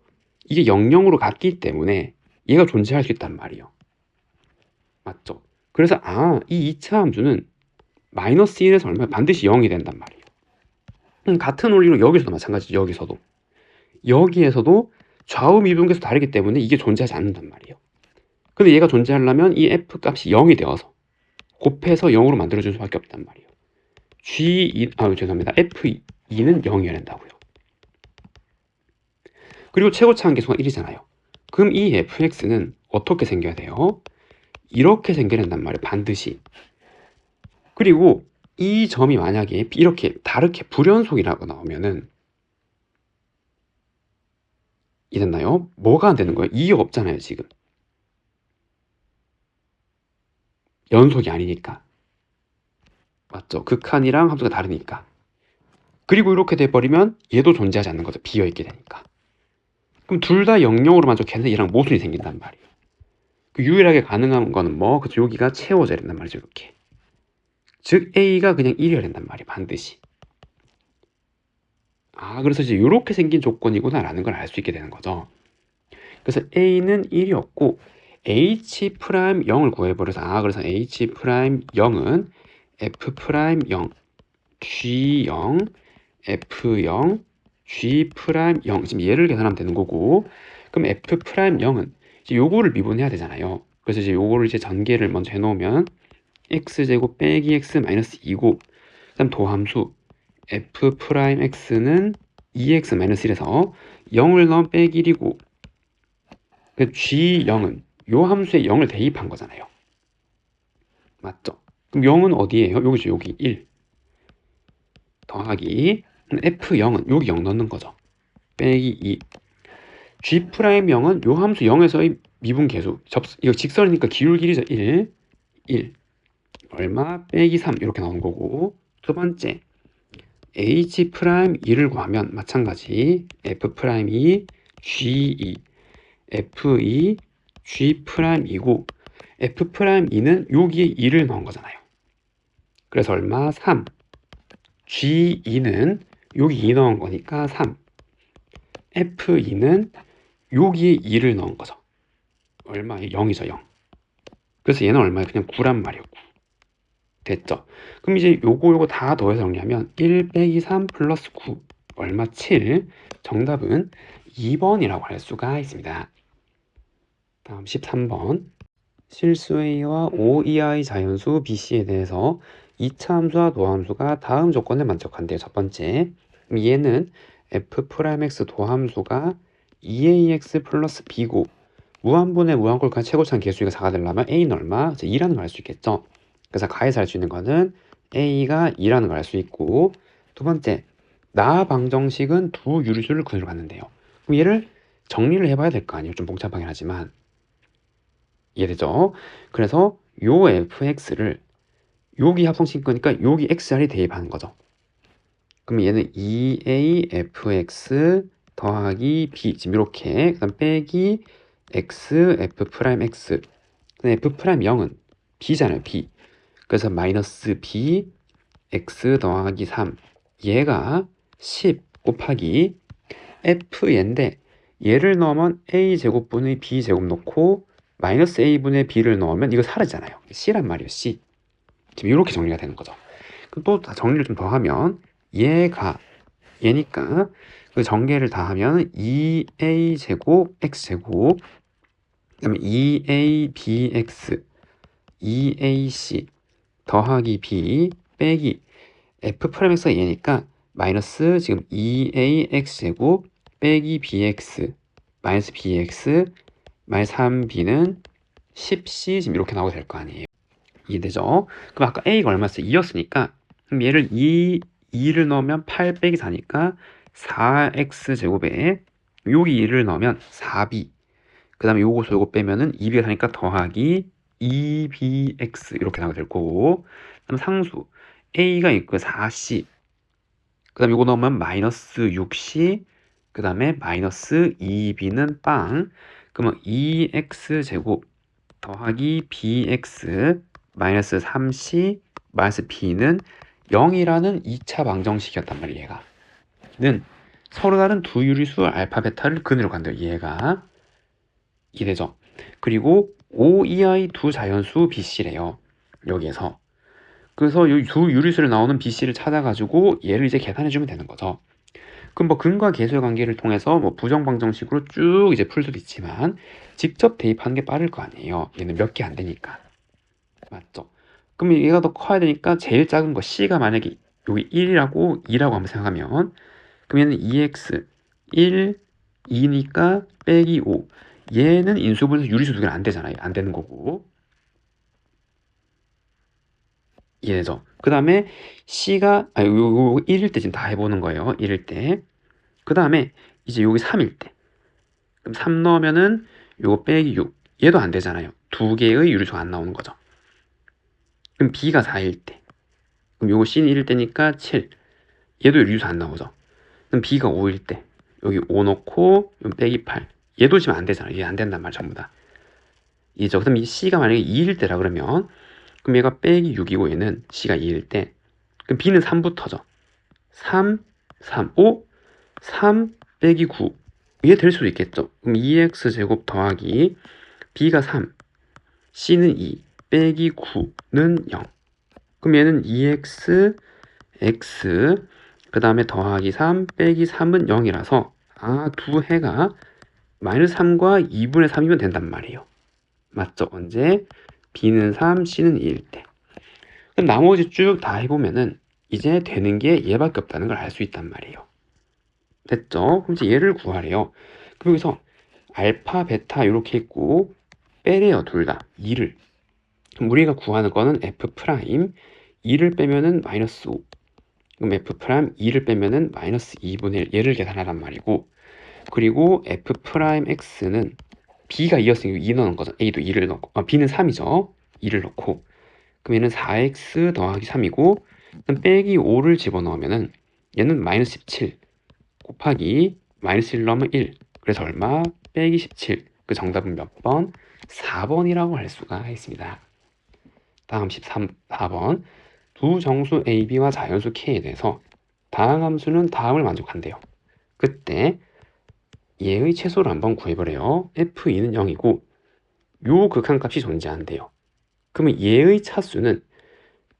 이게 0,0으로 같기 때문에 얘가 존재할 수 있단 말이에요. 맞죠? 그래서 이 2차 함수는 마이너스 1에서 얼마 반드시 0이 된단 말이에요. 같은 원리로 여기서도 마찬가지죠. 여기에서도 좌우 미분계에서 다르기 때문에 이게 존재하지 않는단 말이에요. 근데 얘가 존재하려면 이 f 값이 0이 되어서 곱해서 0으로 만들어줄 수밖에 없단 말이에요. 죄송합니다. f2는 0이어야 된다고요. 그리고 최고차 한계수가 1이잖아요. 그럼 이 fx는 어떻게 생겨야 돼요? 이렇게 생겨야 된단 말이에요. 반드시. 그리고 이 점이 만약에 이렇게 다르게 불연속이라고 나오면은 이랬나요? 뭐가 안 되는 거예요? 2가 없잖아요, 지금. 연속이 아니니까. 맞죠? 극한이랑 함수가 다르니까. 그리고 이렇게 돼버리면 얘도 존재하지 않는 거죠. 비어있게 되니까. 그럼 둘 다 0,0으로 만족해서 얘랑 모순이 생긴단 말이에요. 그 유일하게 가능한 거는 뭐? 그쵸? 여기가 채워져야 된단 말이죠. 이렇게. 즉 A가 그냥 1이어야 된단 말이에요. 반드시. 그래서 이제 이렇게 생긴 조건이구나 라는 걸 알 수 있게 되는 거죠. 그래서 A는 1이었고 H'0을 구해버려서 그래서 H'0은 F'0, G0, F0, G'0 지금 얘를 계산하면 되는 거고 그럼 F'0은 이제 요거를 미분해야 되잖아요. 그래서 이제 요거를 이제 전개를 먼저 해놓으면 x제곱 빼기 x 마이너스 2고 그 다음 도함수 f'x는 2x 마이너스 1에서 0을 넣으면 빼기 1이고 그 g0은 요 함수에 0을 대입한 거잖아요. 맞죠? 그럼 0은 어디에요? 여기죠. 여기 1 더하기 f0은 여기 0 넣는 거죠. 빼기 2 g'0은 요 함수 0에서의 미분 계수 이거 직선이니까 기울 길이죠. 1 얼마 빼기 3 이렇게 나온 거고 두 번째 H'2를 구하면 마찬가지 F'2 G2 F2 G'2고 F'2는 여기에 2를 넣은 거잖아요. 그래서 얼마? 3 G2는 여기 2 넣은 거니까 3 F2는 여기에 2를 넣은 거죠. 얼마에? 0이죠. 0 그래서 얘는 얼마에? 그냥 9란 말이에요. 9 됐죠? 그럼 이제 요거 다 더해서 정리하면 1 빼기 3 플러스 9 얼마? 7 정답은 2번이라고 할 수가 있습니다. 다음 13번 실수 A와 O 이하의 자연수 BC에 대해서 2차 함수와 도함수가 다음 조건을 만족한대요. 첫 번째 얘는 F'X 도함수가 2AX 플러스 B고 무한분의 무한꼴까지 최고차는 개수가 4가 되려면 A는 얼마? 2라는 걸 알 수 있겠죠. 그래서 가에서 알 수 있는 거는 A가 2라는 걸 알 수 있고 두 번째 나 방정식은 두 유리수를 그대로 갖는데요. 그럼 얘를 정리를 해봐야 될 거 아니에요. 좀 복잡하긴 하지만 이해되죠? 그래서 요 fx를 여기 합성시킨 거니까 여기 x 자리에 대입하는 거죠. 그럼 얘는 2a(fx) 더하기 b 지금 이렇게 그 다음 빼기 x f'(x) 근데 f'0은 b잖아요. b 그래서 마이너스 b x 더하기 3 얘가 10 곱하기 f인데 얘를 넣으면 a제곱분의 b제곱 넣고 마이너스 a분의 b를 넣으면 이거 사라지잖아요. c란 말이에요. c. 지금 이렇게 정리가 되는 거죠. 그럼 또 정리를 좀 더 하면 얘니까 그 전개를 다 하면 2a제곱 x제곱 그다음에 2abx 2ac 더하기 b 빼기 f'x가 얘니까 마이너스 지금 2ax제곱 빼기 bx 마이너스 bx 마이너스 3b는 10c 지금 이렇게 나오게 될 거 아니에요. 이해되죠? 그럼 아까 a가 얼마였어요? 2였으니까 그럼 얘를 2를 넣으면 8 빼기 4니까 4x제곱에 여기 2를 넣으면 4b 그 다음에 요거 빼면은 2b가 사니까 더하기 2bx 이렇게 나오게 될 거고 그다음 상수 a가 있고 4c 그 다음에 요거 넣으면 마이너스 6c 그 다음에 마이너스 2b는 빵 그러면 2x제곱 더하기 bx 마이너스 3c 마이너스 b는 0이라는 2차 방정식이었단 말이에요. 얘가 는 서로 다른 두 유리수 알파 베타를 근으로 간대요. 얘가 이래죠. 그리고 O, EI 두 자연수 BC래요. 여기에서 그래서 이 두 유리수를 나오는 BC를 찾아가지고 얘를 이제 계산해주면 되는 거죠. 그럼 뭐 근과 계수의 관계를 통해서 뭐 부정방정식으로 쭉 이제 풀 수도 있지만 직접 대입하는 게 빠를 거 아니에요. 얘는 몇 개 안 되니까. 맞죠? 그럼 얘가 더 커야 되니까 제일 작은 거 C가 만약에 여기 1이라고 2라고 한번 생각하면 그럼 얘는 2x 1, 2니까 빼기 5 얘는 인수분해서 유리수 두 개는 안 되잖아요. 안 되는 거고 이해되죠? 그 다음에 C가 요 1일 때 지금 다 해보는 거예요. 1일 때 그 다음에 이제 여기 3일 때 그럼 3 넣으면은 요거 빼기 6 얘도 안 되잖아요. 두 개의 유리수가 안 나오는 거죠. 그럼 B가 4일 때 그럼 요거 C는 1일 때니까 7 얘도 유리수 안 나오죠. 그럼 B가 5일 때 여기 5 넣고 빼기 8 얘도 지금 안 되잖아요. 얘 안 된단 말 전부 다 이죠. 그럼 이 C가 만약에 2일 때라 그러면 그럼 얘가 빼기 6이고 얘는 C가 2일 때 그럼 B는 3부터죠. 3, 3, 5, 3 빼기 9 이게 될 수도 있겠죠. 그럼 2x제곱 더하기 B가 3, C는 2 빼기 9는 0 그럼 얘는 2x, x 그 다음에 더하기 3 빼기 3은 0이라서 두 해가 마이너스 3과 2분의 3이면 된단 말이에요. 맞죠? 언제? B는 3, C는 2일 때. 그럼 나머지 쭉 다 해보면은 이제 되는 게 얘밖에 없다는 걸 알 수 있단 말이에요. 됐죠? 그럼 이제 얘를 구하래요. 그럼 여기서 알파, 베타 이렇게 있고 빼래요. 둘 다. 2를. 그럼 우리가 구하는 거는 F 프라임 2를 빼면은 마이너스 5 그럼 F 프라임 2를 빼면은 마이너스 2분의 1 얘를 계산하란 말이고 그리고 F 프라임 X는 B가 2였으니까 2 넣는 거죠. A도 2를 넣고 B는 3이죠. 2를 넣고 그럼 얘는 4x 더하기 3이고 빼기 5를 집어넣으면은 얘는 마이너스 17 곱하기 마이너스 1 넣으면 1 그래서 얼마? 빼기 17 그 정답은 몇 번? 4번이라고 할 수가 있습니다. 다음 4번 두 정수 AB와 자연수 K에 대해서 다항 함수는 다음을 만족한대요. 그때 얘의 최소를 한번 구해보래요. F2는 0이고 요 극한값이 존재한대요. 그러면 얘의 차수는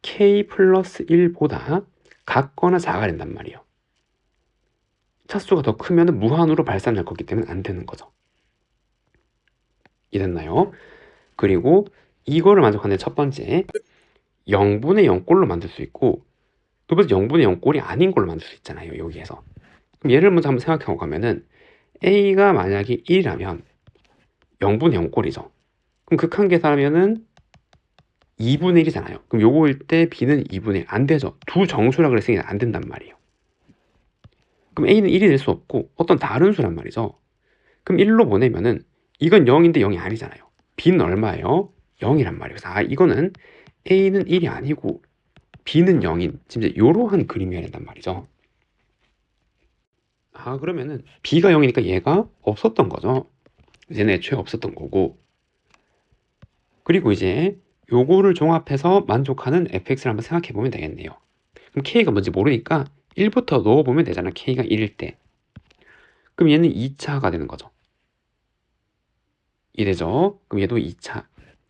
K 플러스 1보다 같거나 작아야 된단 말이에요. 차수가 더 크면 무한으로 발산할 거기 때문에 안 되는 거죠. 이해됐나요? 그리고 이거를 만족하는 첫 번째 0분의 0꼴로 만들 수 있고 두 번째 0분의 0꼴이 아닌 걸로 만들 수 있잖아요. 여기에서. 그럼 얘를 먼저 한번 생각해 보면은 A가 만약에 1이라면 0분의 0꼴이죠. 그럼 극한 계산하면은 2분의 1이잖아요. 그럼 요거일 때 B는 2분의 1. 안 되죠. 두 정수라 그랬으니 안 된단 말이에요. 그럼 A는 1이 될 수 없고 어떤 다른 수란 말이죠. 그럼 1로 보내면은 이건 0인데 0이 아니잖아요. B는 얼마예요? 0이란 말이에요. 그래서 이거는 A는 1이 아니고 B는 0인 진짜 이러한 그림이어야 된단 말이죠. 그러면은 B가 0이니까 얘가 없었던 거죠. 얘는 애초에 없었던 거고 그리고 이제 요거를 종합해서 만족하는 fx를 한번 생각해 보면 되겠네요. 그럼 k가 뭔지 모르니까 1부터 넣어보면 되잖아. k가 1일 때. 그럼 얘는 2차가 되는 거죠. 이래죠. 그럼 얘도 2차.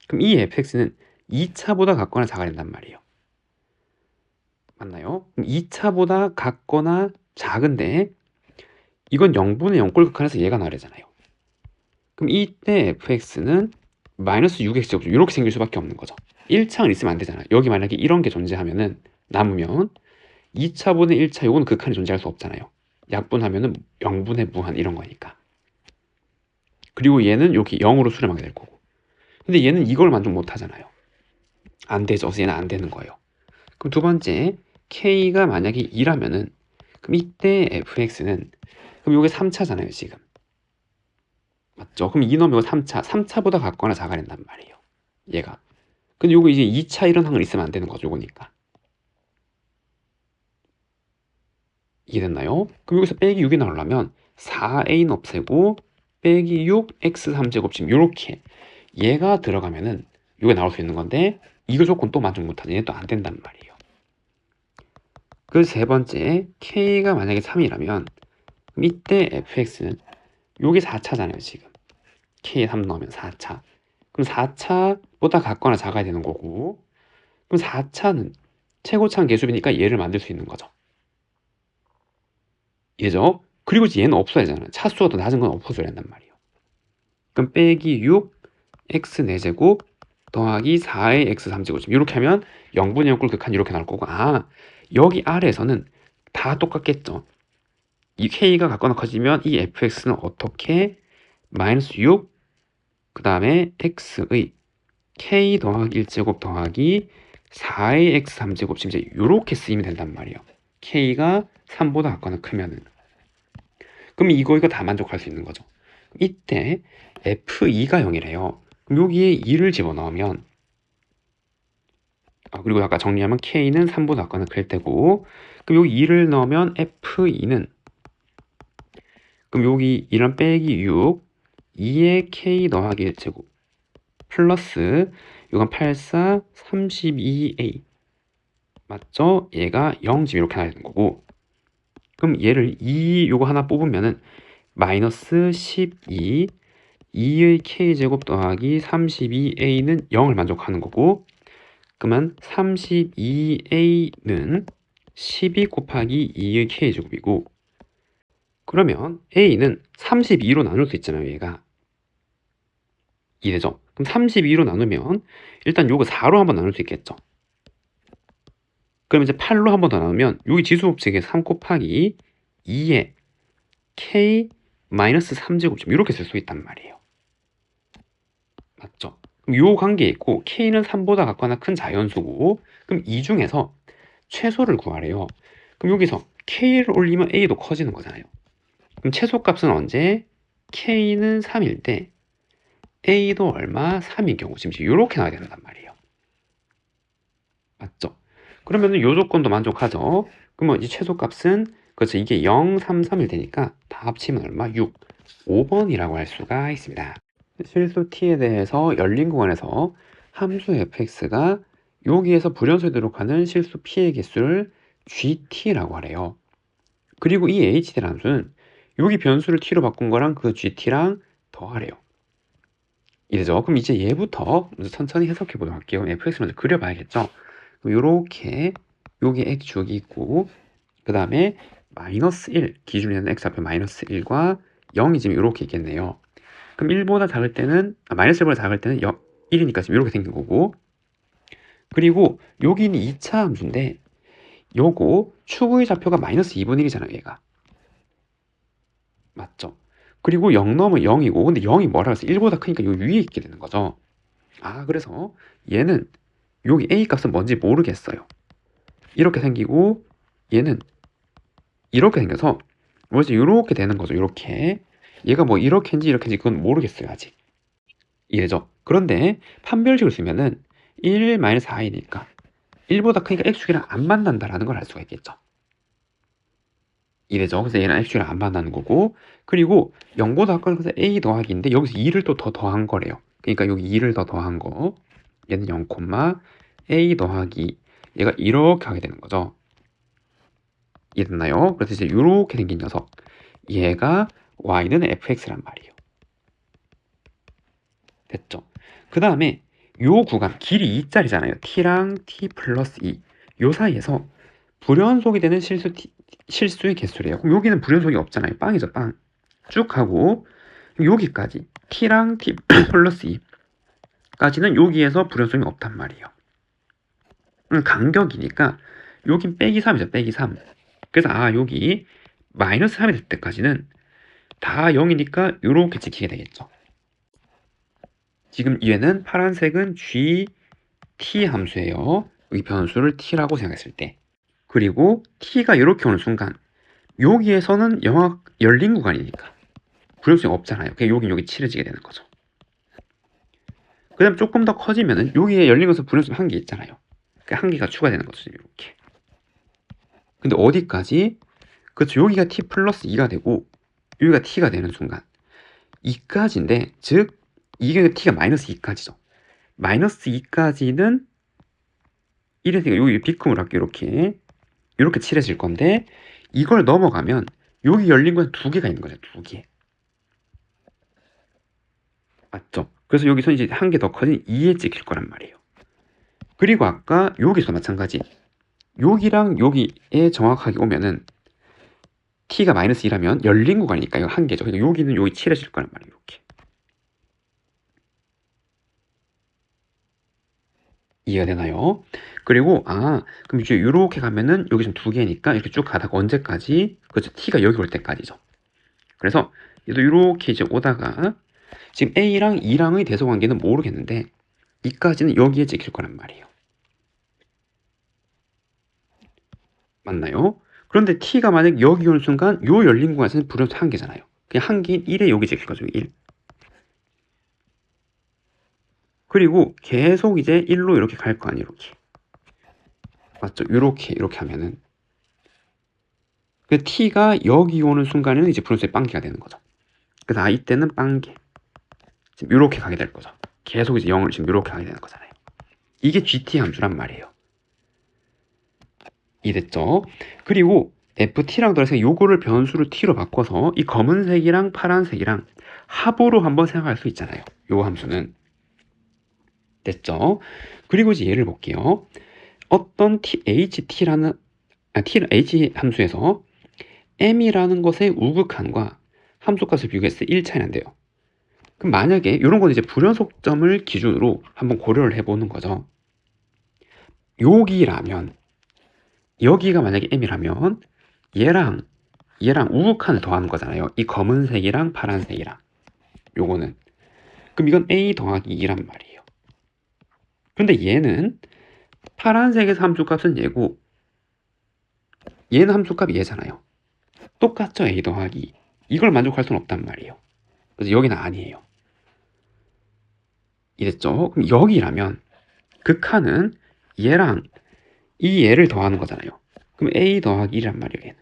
그럼 이 fx는 2차보다 같거나 작아야 된단 말이에요. 맞나요? 그럼 2차보다 같거나 작은데 이건 0분의 0꼴 극한에서 얘가 나오잖아요. 그럼 이때 fx는 마이너스 6x제곱 이렇게 생길 수밖에 없는 거죠. 1차는 있으면 안 되잖아요. 여기 만약에 이런 게 존재하면은 남으면 2차분의 1차 요거는 극한이 존재할 수 없잖아요. 약분하면은 0분의 무한 이런 거니까. 그리고 얘는 여기 0으로 수렴하게 될 거고. 근데 얘는 이걸 만족 못 하잖아요. 안 되죠. 그래서 얘는 안 되는 거예요. 그럼 두 번째, k가 만약에 2라면은 그럼 이때 fx는 그럼 요게 3차잖아요, 지금. 맞죠? 그럼 2 넣으면 3차. 3차보다 같거나 작아야 된단 말이에요. 얘가. 근데 요거 이제 2차 이런 항을 있으면 안 되는 거죠, 요거니까. 이해됐나요? 그럼 여기서 빼기 6이 나오려면 4a는 없애고 빼기 6 x 3제곱 지금 요렇게 얘가 들어가면은 이게 나올 수 있는 건데 이거 조건 또 만족 못하니 얘는 또 안 된단 말이에요. 그 세 번째 k가 만약에 3이라면 이때 fx는 요게 4차잖아요 지금. k에 3 넣으면 4차. 그럼 4차보다 같거나 작아야 되는 거고 그럼 4차는 최고차는 개수비니까 얘를 만들 수 있는 거죠. 얘죠? 그리고 얘는 없어야 되잖아요. 차수가 더 낮은 건 없어져야 한단 말이에요. 그럼 빼기 6 x 4제곱 더하기 4의 x 3제곱 이렇게 하면 0분의 0꼴 극한 이렇게 나올 거고 여기 아래에서는 다 똑같겠죠. 이 k가 같거나 커지면 이 fx는 어떻게 마이너스 6 그 다음에 x의 k 더하기 1제곱 더하기 4의 x 3제곱 지금 이제 이렇게 쓰이면 된단 말이에요. k가 3보다 같거나 크면은 그럼 이거 다 만족할 수 있는 거죠. 이때 f2가 0이래요. 그럼 여기에 2를 집어넣으면 그리고 아까 정리하면 k는 3보다 같거나 클 때고 그럼 여기 2를 넣으면 f2는 그럼 여기 2랑 빼기 6 2의 k 더하기 1제곱 플러스 이건 84 32a 맞죠? 얘가 0 지금 이렇게 나야 되는 거고 그럼 얘를 2 요거 하나 뽑으면은 마이너스 12 2의 k제곱 더하기 32a는 0을 만족하는 거고 그러면 32a는 12 곱하기 2의 k제곱이고 그러면 a는 32로 나눌 수 있잖아요 얘가 이해되죠? 그럼 32로 나누면 일단 요거 4로 한번 나눌 수 있겠죠 그럼 이제 8로 한번 더 나누면 여기 지수법칙에 3 곱하기 2의 k 마이너스 3제곱 이렇게 쓸 수 있단 말이에요 맞죠? 그럼 요 관계에 있고 k는 3보다 같거나 큰 자연수고 그럼 이 중에서 최소를 구하래요. 그럼 여기서 k를 올리면 a도 커지는 거잖아요. 그럼 최소값은 언제? k는 3일 때 a도 얼마? 3인 경우 지금 이렇게 나와야 된단 말이에요. 맞죠? 그러면은 요 조건도 만족하죠. 그러면 이 최소값은 그렇죠. 이게 0, 3, 3일 테니까 다 합치면 얼마? 6, 5번이라고 할 수가 있습니다. 실수 t에 대해서 열린 공간에서 함수 fx가 여기에서 불연소에 들어가는 실수 p의 개수를 gt라고 하래요. 그리고 이 ht라는 함수는 여기 변수를 t로 바꾼 거랑 그 gt랑 더하래요. 이래죠. 그럼 이제 얘부터 천천히 해석해 보도록 할게요. fx를 먼저 그려봐야겠죠. 그럼 요렇게 여기 x축이 있고 그 다음에 마이너스 1 기준에는 x 앞에 마이너스 1과 0이 지금 이렇게 있겠네요. 그럼 1보다 작을 때는 마이너스 1보다 작을 때는 1이니까 지금 이렇게 생긴 거고 그리고 여기는 2차 함수인데 요거 추구의 좌표가 마이너스 2분의 1이잖아요 얘가 맞죠? 그리고 0 넣으면 0이고 근데 0이 뭐라 해서 1보다 크니까 요 위에 있게 되는 거죠 그래서 얘는 여기 a 값은 뭔지 모르겠어요 이렇게 생기고 얘는 이렇게 생겨서 뭐지 이렇게 되는 거죠 이렇게 얘가 뭐 이렇게인지 이렇게인지 그건 모르겠어요 아직 이해죠? 그런데 판별식을 쓰면은 1-4이니까 1보다 크니까 x축이랑 안 만난다라는 걸 알 수가 있겠죠. 이래죠. 그래서 얘는 x축이랑 안 만나는 거고 그리고 0보다 크니까 그래서 a 더하기인데 여기서 2를 또 더 더한 거래요. 그러니까 여기 2를 더 더한 거 얘는 0, a 더하기 얘가 이렇게 하게 되는 거죠. 이해됐나요? 그래서 이제 이렇게 생긴 녀석 얘가 y는 fx란 말이에요. 됐죠? 그 다음에 요 구간 길이 2짜리잖아요. t랑 t 플러스 2. 요 사이에서 불연속이 되는 실수의 개수래요. 그럼 여기는 불연속이 없잖아요. 빵이죠, 빵. 쭉 하고 여기까지 t랑 t 플러스 2까지는 여기에서 불연속이 없단 말이에요. 간격이니까 여긴 빼기 3이죠. 빼기 3. 그래서 여기 마이너스 3이 될 때까지는 다 0이니까 이렇게 지키게 되겠죠. 지금 얘는 파란색은 gt 함수예요. 이 변수를 t라고 생각했을 때. 그리고 t가 이렇게 오는 순간 여기에서는 열린 구간이니까 불연속이 없잖아요. 그냥 여기 칠해지게 되는 거죠. 그 다음 조금 더 커지면은 여기에 열린 것은 불연속 한 개 있잖아요. 그 한 개가 추가되는 거죠. 이렇게. 근데 어디까지? 그렇죠. 여기가 t 플러스 2가 되고 여기가 t가 되는 순간 2까지인데 즉 이게 t가 마이너스 2까지죠. 마이너스 2까지는 이래서 여기 비큼을 할게 이렇게 칠해질 건데 이걸 넘어가면 여기 열린 건 두 개가 있는 거죠. 두 개. 맞죠? 그래서 여기서 이제 한 개 더 커진 2에 찍힐 거란 말이에요. 그리고 아까 여기서 마찬가지. 여기랑 여기에 정확하게 오면은 t가 마이너스 2라면 열린 구간이니까 이거 한 개죠. 그러니까 여기는 여기 칠해질 거란 말이에요. 이렇게. 이해가 되나요? 그리고 그럼 이제 이렇게 가면은 여기 좀 두 개니까 이렇게 쭉 가다가 언제까지? 그렇죠. t가 여기 올 때까지죠. 그래서 얘도 이렇게 이제 오다가 지금 a랑 2랑의 대소 관계는 모르겠는데 2까지는 여기에 찍힐 거란 말이에요. 맞나요? 그런데 t가 만약 여기 오는 순간 요 열린 구간에서는 불연속 한 개잖아요. 그냥 한 개인 1에 여기 찍힐 거죠. 1. 그리고 계속 이제 1로 이렇게 갈 거 아니에요. 이렇게. 맞죠? 이렇게 하면은 그 t가 여기 오는 순간에는 이제 불연속의 빵개가 되는 거죠. 그래서 이때는 빵개. 지금 이렇게 가게 될 거죠. 계속 이제 0을 지금 이렇게 가게 되는 거잖아요. 이게 gt 함수란 말이에요. 이해됐죠? 그리고 ft랑 더해서 요거를 변수로 t로 바꿔서 이 검은색이랑 파란색이랑 합으로 한번 생각할 수 있잖아요. 요 함수는. 됐죠? 그리고 이제 얘를 볼게요. 어떤 ht라는 h 함수에서 m이라는 것의 우극한과 함수값을 비교했을 때 1차이 난대요. 그럼 만약에 이런 건 이제 불연속점을 기준으로 한번 고려를 해보는 거죠. 여기라면 여기가 만약에 m이라면 얘랑 우극한을 더하는 거잖아요. 이 검은색이랑 파란색이랑 요거는. 그럼 이건 a 더하기 2란 말이에요. 근데 얘는 파란색에서 함수값은 얘고 얘는 함수값이 얘잖아요. 똑같죠? a 더하기 2. 이걸 만족할 수는 없단 말이에요. 그래서 여기는 아니에요. 이랬죠? 그럼 여기라면 극한은 얘랑 이 얘를 더하는 거잖아요. 그럼 a 더하기 1이란 말이에요. 얘는.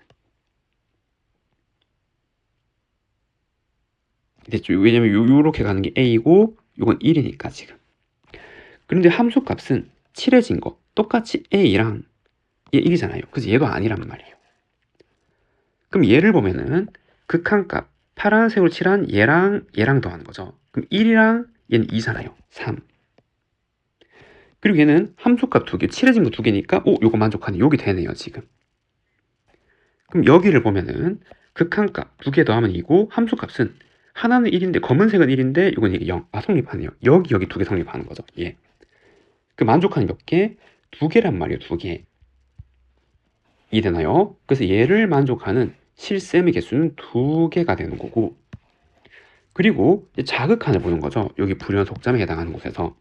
됐죠? 왜냐면 요렇게 가는 게 a고 요건 1이니까 지금. 그런데 함수값은 칠해진 거 똑같이 a랑 얘 1이잖아요. 그래서 얘도 아니란 말이에요. 그럼 얘를 보면은 극한값 파란색으로 칠한 얘랑 더하는 거죠. 그럼 1이랑 얘는 2잖아요. 3. 그리고 얘는 함수값 두 개, 칠해진 거 두 개니까 요거 만족하네. 여기 되네요, 지금. 그럼 여기를 보면은 극한값 두 개 더하면 2고 함수값은 하나는 1인데 검은색은 1인데 이건 이게 0. 성립하네요. 여기 두 개 성립하는 거죠. 예. 그 만족하는 몇 개? 두 개란 말이에요. 두 개. 이해되나요? 그래서 얘를 만족하는 실셈의 개수는 두 개가 되는 거고 그리고 자극한을 보는 거죠. 여기 불연속점에 해당하는 곳에서.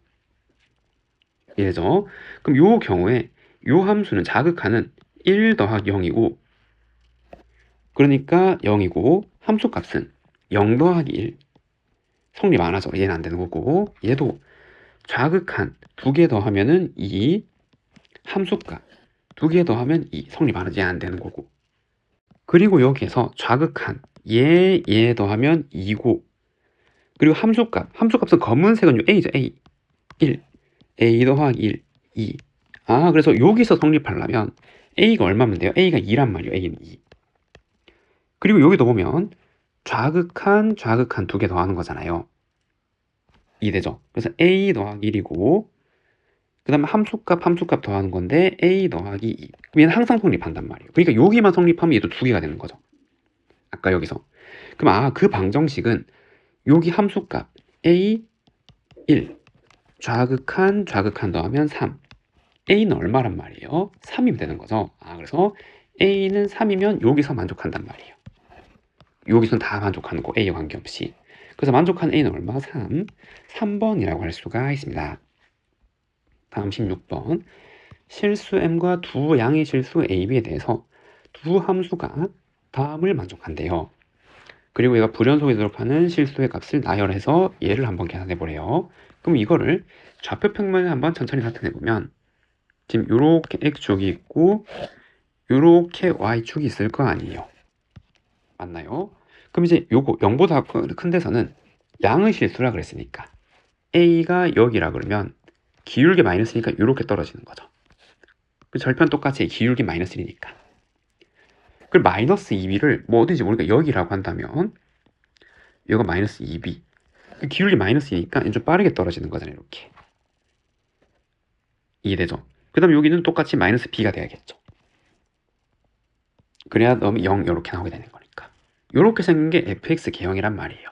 이해죠? 그럼 요 경우에 요 함수는 자극한은 1 더하기 0이고 그러니까 0이고 함수값은 0 더하기 1 성립 안 하죠. 얘는 안 되는 거고 얘도 좌극한 두 개 더하면은 2 함수값 두 개 더하면 2 성립 안 하지 안 되는 거고 그리고 여기에서 좌극한 얘 더하면 2고 그리고 함수값은 검은색은 a죠. a 1 a 더하기 1 2 그래서 여기서 성립하려면 a가 얼마면 돼요? a가 2란 말이에요. a는 2 그리고 여기도 보면 좌극한 두 개 더하는 거잖아요. 2 되죠. 그래서 a 더하기 1이고 그 다음에 함수값 더하는 건데 a 더하기 2. 그럼 얘는 항상 성립한단 말이에요. 그러니까 여기만 성립하면 얘도 2개가 되는 거죠. 아까 여기서. 그럼 그 방정식은 여기 함수값 a 1 좌극한 더하면 3. a는 얼마란 말이에요? 3이면 되는 거죠. 그래서 a는 3이면 여기서 만족한단 말이에요. 여기서는 다 만족하는 거 a에 관계없이. 그래서 만족한 a는 얼마? 3. 3번이라고 할 수가 있습니다. 다음 16번. 실수 m과 두 양의 실수 a, b에 대해서 두 함수가 다음을 만족한대요. 그리고 얘가 불연속에 대입하는 실수의 값을 나열해서 얘를 한번 계산해 보래요. 그럼 이거를 좌표 평면을 한번 천천히 나타내 보면 지금 이렇게 x축이 있고 이렇게 y축이 있을 거 아니에요. 맞나요? 그럼 이제 요거 0보다 큰 데서는 양의 실수라 그랬으니까 a가 여기라 그러면 기울기 마이너스니까 이렇게 떨어지는 거죠. 그 절편 똑같이 기울기 마이너스 1이니까. 그리고 마이너스 2b를 뭐 어딘지 모르니까 여기라고 한다면 이거 마이너스 2b. 기울기 마이너스 2니까 좀 빠르게 떨어지는 거잖아요. 이렇게. 이해되죠? 그 다음에 여기는 똑같이 마이너스 b가 돼야겠죠. 그래야 너무 0 이렇게 나오게 되는 거니까. 이렇게 생긴 게 fx 개형이란 말이에요.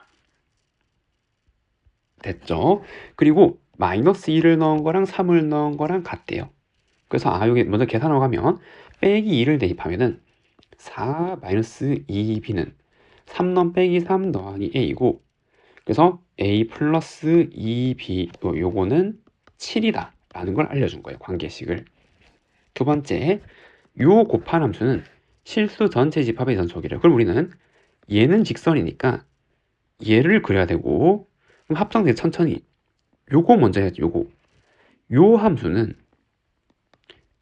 됐죠? 그리고 마이너스 2를 넣은 거랑 3을 넣은 거랑 같대요. 그래서 여기 먼저 계산하고 가면 빼기 2를 대입하면은 4 마이너스 2b는 3 넣은 빼기 3 더하기 a이고 그래서 a 플러스 2b 요거는 7이다 라는 걸 알려준 거예요. 관계식을. 두 번째, 요 곱한 함수는 실수 전체 집합의 전속이래요. 그럼 우리는 얘는 직선이니까 얘를 그려야 되고 그럼 합성돼서 천천히 요거 먼저 해야지. 요 함수는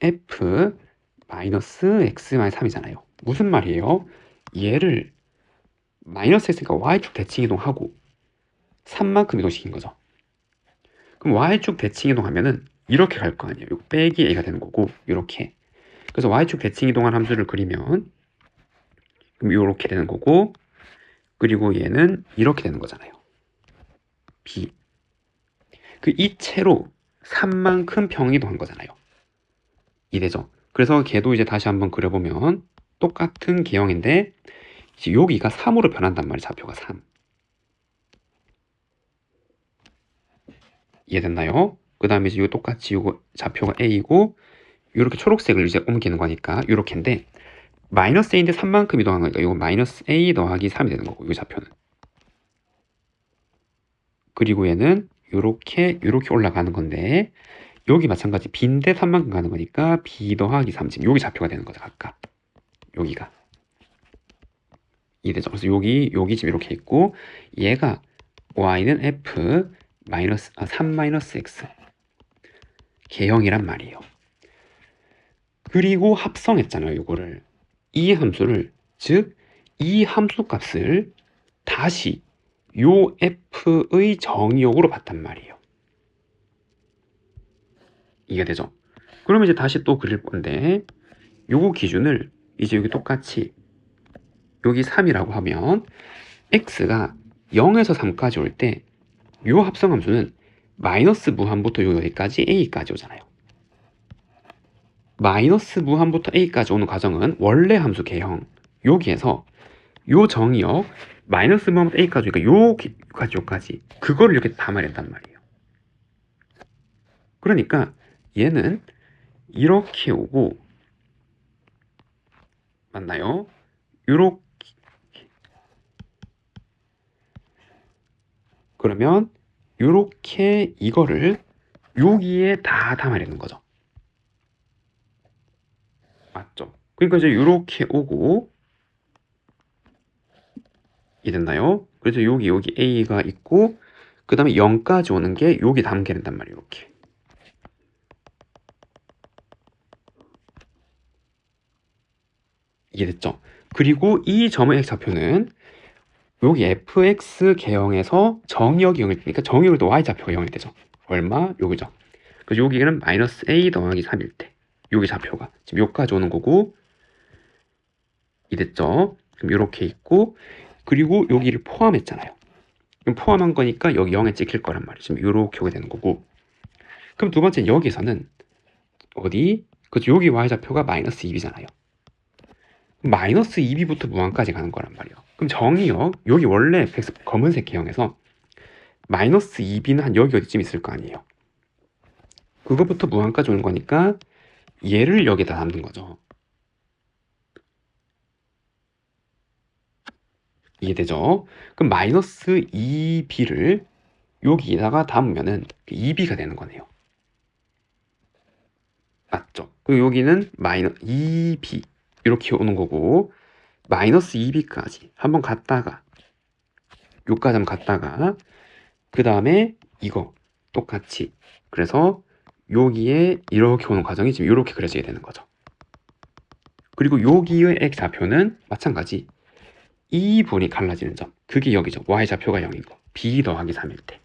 f 마이너스 x 마이너스 3이잖아요. 무슨 말이에요? 얘를 마이너스 x니까 y축 대칭 이동하고 3만큼 이동시킨 거죠. 그럼 y축 대칭 이동하면은 이렇게 갈 거 아니에요. 이거 빼기 a가 되는 거고 이렇게. 그래서 y축 대칭 이동한 함수를 그리면 그럼 이렇게 되는 거고 그리고 얘는 이렇게 되는 거잖아요. b. 그 이채로 3만큼 평이동한 거잖아요. 이되죠. 그래서 걔도 이제 다시 한번 그려보면 똑같은 개형인데 이제 여기가 3으로 변한단 말이에요. 좌표가 3. 이해됐나요? 그 다음에 이제 이거 똑같이 이거 좌표가 a이고 이렇게 초록색을 이제 옮기는 거니까 이렇게인데 마이너스 a인데 3만큼 이동한 거니까 이거 마이너스 a 더하기 3이 되는 거고 이 좌표는. 그리고 얘는 이렇게 올라가는 건데 여기 마찬가지 b인데 3만큼 가는 거니까 b 더하기 3 지금 여기 좌표가 되는 거죠. 각각 여기가 이해되죠? 그래서 여기 지금 이렇게 있고 얘가 y는 f 마이너스 3 마이너스 x 개형이란 말이에요. 그리고 합성했잖아요. 이거를 이 함수를 즉 이 함수 값을 다시 요 f의 정의역으로 봤단 말이에요. 이해되죠? 그러면 이제 다시 또 그릴 건데 요거 기준을 이제 여기 똑같이 여기 3이라고 하면 x가 0에서 3까지 올 때 요 합성함수는 마이너스 무한부터 여기까지 a까지 오잖아요. 마이너스 무한부터 a까지 오는 과정은 원래 함수 개형 여기에서 요 정의역 마이너스 무한부터 a까지 오니까 요까지 그거를 이렇게 담아낸단 말이에요. 그러니까 얘는 이렇게 오고 맞나요? 요렇게 그러면 요렇게 이거를 여기에 다 담아내는 거죠. 맞죠? 그러니까 이제 요렇게 오고 이됐나요? 그래서 여기 a가 있고 그 다음에 0까지 오는 게 여기 담게 된단 말이에요. 이렇게. 이해됐죠? 그리고 이 점의 좌표는 여기 fx 개형에서 정의역이 0일 테니까 정의역을 또 y좌표가 0이 되죠. 얼마? 여기죠. 그래서 여기는 마이너스 a 더하기 3일 때 여기 좌표가 지금 여기까지 오는 거고 이됐죠? 그럼 이렇게 있고 그리고 여기를 포함했잖아요. 포함한 거니까 여기 0에 찍힐 거란 말이죠. 지금 이렇게 오게 되는 거고. 그럼 두 번째는 여기서는 어디? 그렇죠. 여기 y좌표가 마이너스 2b잖아요. 마이너스 2b부터 무한까지 가는 거란 말이에요. 그럼 정의역, 여기 원래 검은색 개형에서 마이너스 2b는 한 여기 어디쯤 있을 거 아니에요. 그거부터 무한까지 오는 거니까 얘를 여기다 담는 거죠. 이해되죠? 그럼 마이너스 2b를 여기다가 담으면은 2b가 되는 거네요. 맞죠? 그리고 여기는 마이너스 2b 이렇게 오는 거고, 마이너스 2b까지 한번 갔다가 요까지 한번 갔다가 그 다음에 이거 똑같이, 그래서 여기에 이렇게 오는 과정이 지금 이렇게 그려지게 되는 거죠. 그리고 여기의 x좌표는 마찬가지 2분이 갈라지는 점, 그게 여기죠. y좌표가 0인 거, b 더하기 3일 때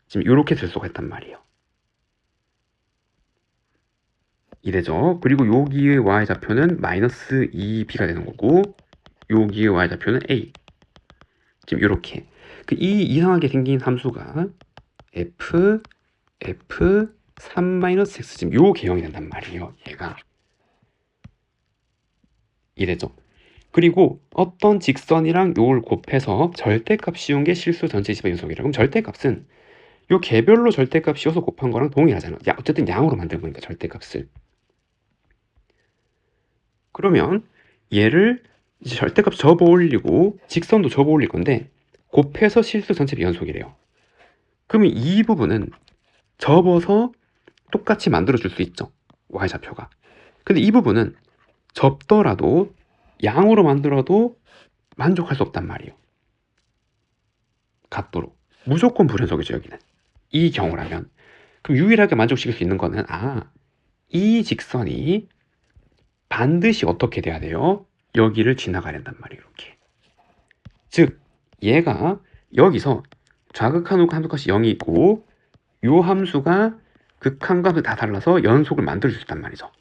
지금 이렇게 될 수가 있단 말이에요. 이래죠. 그리고 여기의 y좌표는 마이너스 2b가 되는 거고, 여기의 y좌표는 a. 지금 이렇게 이 이상하게 생긴 함수가 f 3-x 지금 요 개형이 된단 말이에요. 얘가 이래죠. 그리고 어떤 직선이랑 요걸 곱해서 절대값 씌운 게 실수 전체 집의 요속이라. 그럼 절대값은 요 개별로 절대값 씌워서 곱한 거랑 동일하잖아. 어쨌든 양으로 만든 거니까 절대값을. 그러면 얘를 이제 절대값 접어 올리고 직선도 접어 올릴 건데 곱해서 실수 전체 비연속이래요. 그러면 이 부분은 접어서 똑같이 만들어 줄 수 있죠. y좌표가. 근데 이 부분은 접더라도 양으로 만들어도 만족할 수 없단 말이에요. 같도록. 무조건 불연속이죠, 여기는. 이 경우라면. 그럼 유일하게 만족시킬 수 있는 거는 이 직선이 반드시 어떻게 돼야 돼요? 여기를 지나가야 된단 말이에요. 이렇게. 즉 얘가 여기서 좌극한 후가 함수값이 0이 있고 요 함수가 극한과 함수 다 달라서 연속을 만들 수 있단 말이죠.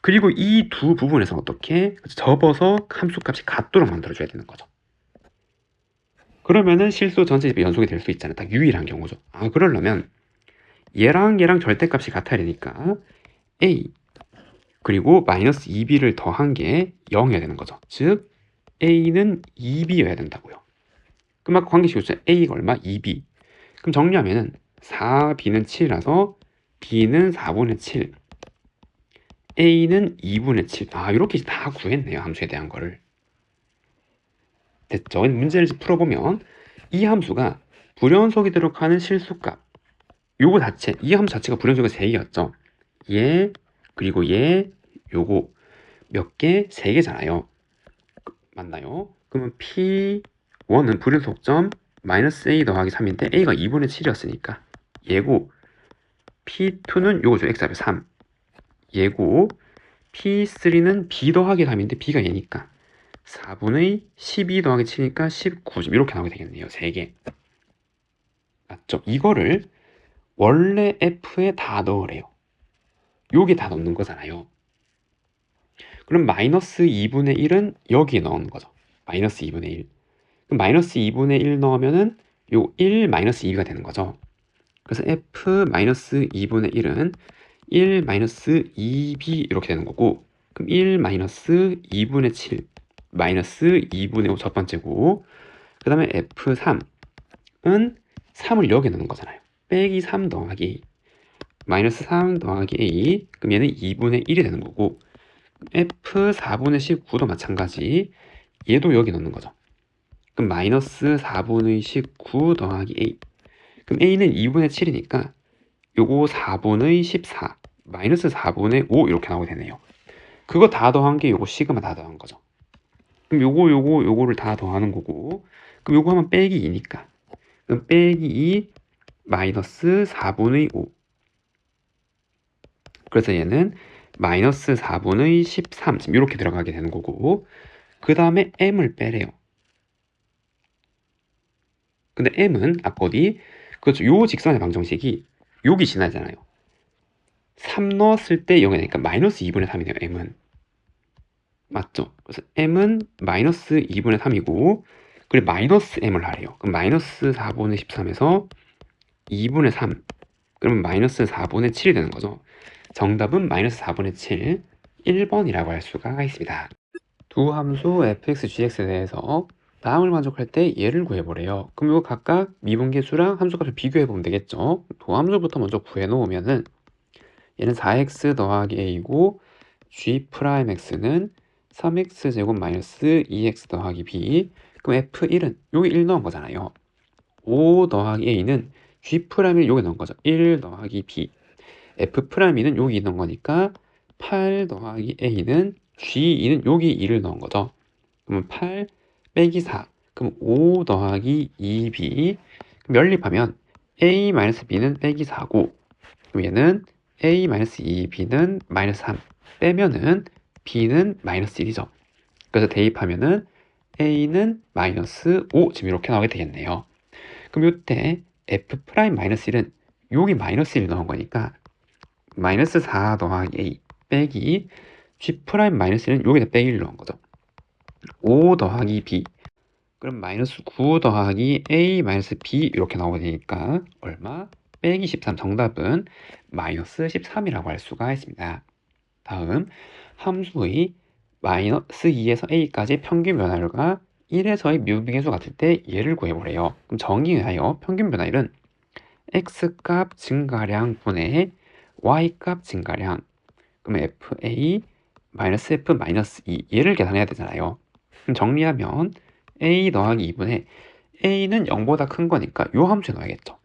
그리고 이 두 부분에서 어떻게 접어서 함수값이 같도록 만들어줘야 되는 거죠. 그러면은 실수 전체 집이 연속이 될 수 있잖아요. 딱 유일한 경우죠. 그러려면 얘랑 절대값이 같아야 되니까 a 그리고 마이너스 2b를 더한 게 0이어야 되는 거죠. 즉 a는 2b여야 된다고요. 그럼 아까 관계식 있죠. a가 얼마? 2b. 그럼 정리하면은 4b는 7이라서 b는 4분의 7, a는 2분의 7. 이렇게 다 구했네요. 함수에 대한 거를. 됐죠? 문제를 풀어보면 이 함수가 불연속이 들어가는 실수값, 요거 자체, 이 함수 자체가 불연속이 3개였죠. 얘, 그리고 얘, 요거 몇 개? 3개잖아요. 맞나요? 그러면 P1은 불연속점 마이너스 A 더하기 3인데 A가 2분의 7이었으니까 얘고, P2는 요거죠. X좌표 3. 얘고, P3는 B 더하기 3인데 B가 얘니까 4분의 12 더하기 7이니까 19. 이렇게 나오게 되겠네요. 3개. 맞죠? 이거를 원래 F에 다 넣으래요. 여기 다 넣는 거잖아요. 그럼 마이너스 2분의 1은 여기에 넣는 거죠. 마이너스 2분의 1. 그럼 마이너스 2분의 1 넣으면은 요 1 마이너스 2가 되는 거죠. 그래서 F 마이너스 2분의 1은 1 마이너스 2b 이렇게 되는 거고, 그럼 1 마이너스 2분의 7 마이너스 2분의 5 첫 번째고, 그 다음에 F3은 3을 여기에 넣는 거잖아요. 빼기 3 더하기 A. 마이너스 3 더하기 A. 그럼 얘는 2분의 1이 되는 거고, F4분의 19도 마찬가지. 얘도 여기 넣는 거죠. 그럼 마이너스 4분의 19 더하기 A. 그럼 A는 2분의 7이니까 요거 4분의 14 마이너스 4분의 5 이렇게 나오게 되네요. 그거 다 더한 게 요거 시그마 다 더한 거죠. 그럼 요거를 다 더하는 거고, 그럼 요거 하면 빼기 2니까 그럼 빼기 2 마이너스 4분의 5. 그래서 얘는 마이너스 4분의 13 지금 이렇게 들어가게 되는 거고, 그 다음에 m을 빼래요. 근데 m은 아까 어디? 그렇죠. 요 직선의 방정식이 여기 지나잖아요. 3 넣었을 때 0이 되니까 마이너스 2분의 3이네요. m은. 맞죠? 그래서 m은 마이너스 2분의 3이고, 그리고 마이너스 m을 하래요. 그럼 마이너스 4분의 13에서 2분의 3, 그러면 마이너스 4분의 7이 되는 거죠. 정답은 마이너스 4분의 7, 1번이라고 할 수가 있습니다. 두 함수 fx, gx에 대해서 다음을 만족할 때 얘를 구해보래요. 그럼 이거 각각 미분계수랑 함수값을 비교해보면 되겠죠. 도함수부터 먼저 구해놓으면은 얘는 4x 더하기 a이고 g'x는 3x제곱 마이너스 2x 더하기 b. 그럼 f1은 여기 1 넣은 거잖아요. 5 더하기 a는 g'을 여기 넣은 거죠. 1 더하기 b. f'는 여기 넣은 거니까 8 더하기 a는 g2는 여기 2를 넣은 거죠. 그러면 8 빼기 4. 그럼 5 더하기 2b. 그럼 연립하면 a-b는 빼기 4고, 그럼 얘는 a-2b는 마이너스 3 빼면은 b는 마이너스 1이죠. 그래서 대입하면은 a는 마이너스 5, 지금 이렇게 나오게 되겠네요. 그럼 이때 f'-1은 여기 마이너스 1 넣은 거니까 마이너스 4 더하기 a 빼기 g'-1은 여기다 빼기 1 넣은 거죠. 5 더하기 b. 그럼 마이너스 9 더하기 a 마이너스 b 이렇게 나오게 되니까 얼마? 빼기 13. 정답은 마이너스 13이라고 할 수가 있습니다. 다음 함수의 마이너스 2에서 a까지 평균 변화율과 1에서의 미분계수 같을 때 얘를 구해보래요. 그럼 정의하여 평균 변화율은 x값 증가량 분의 y값 증가량. 그럼 fa 마이너스 f 마이너스 2 얘를 계산해야 되잖아요. 그럼 정리하면 a 더하기 2분의 a는 0보다 큰 거니까 요 함수에 넣어야겠죠.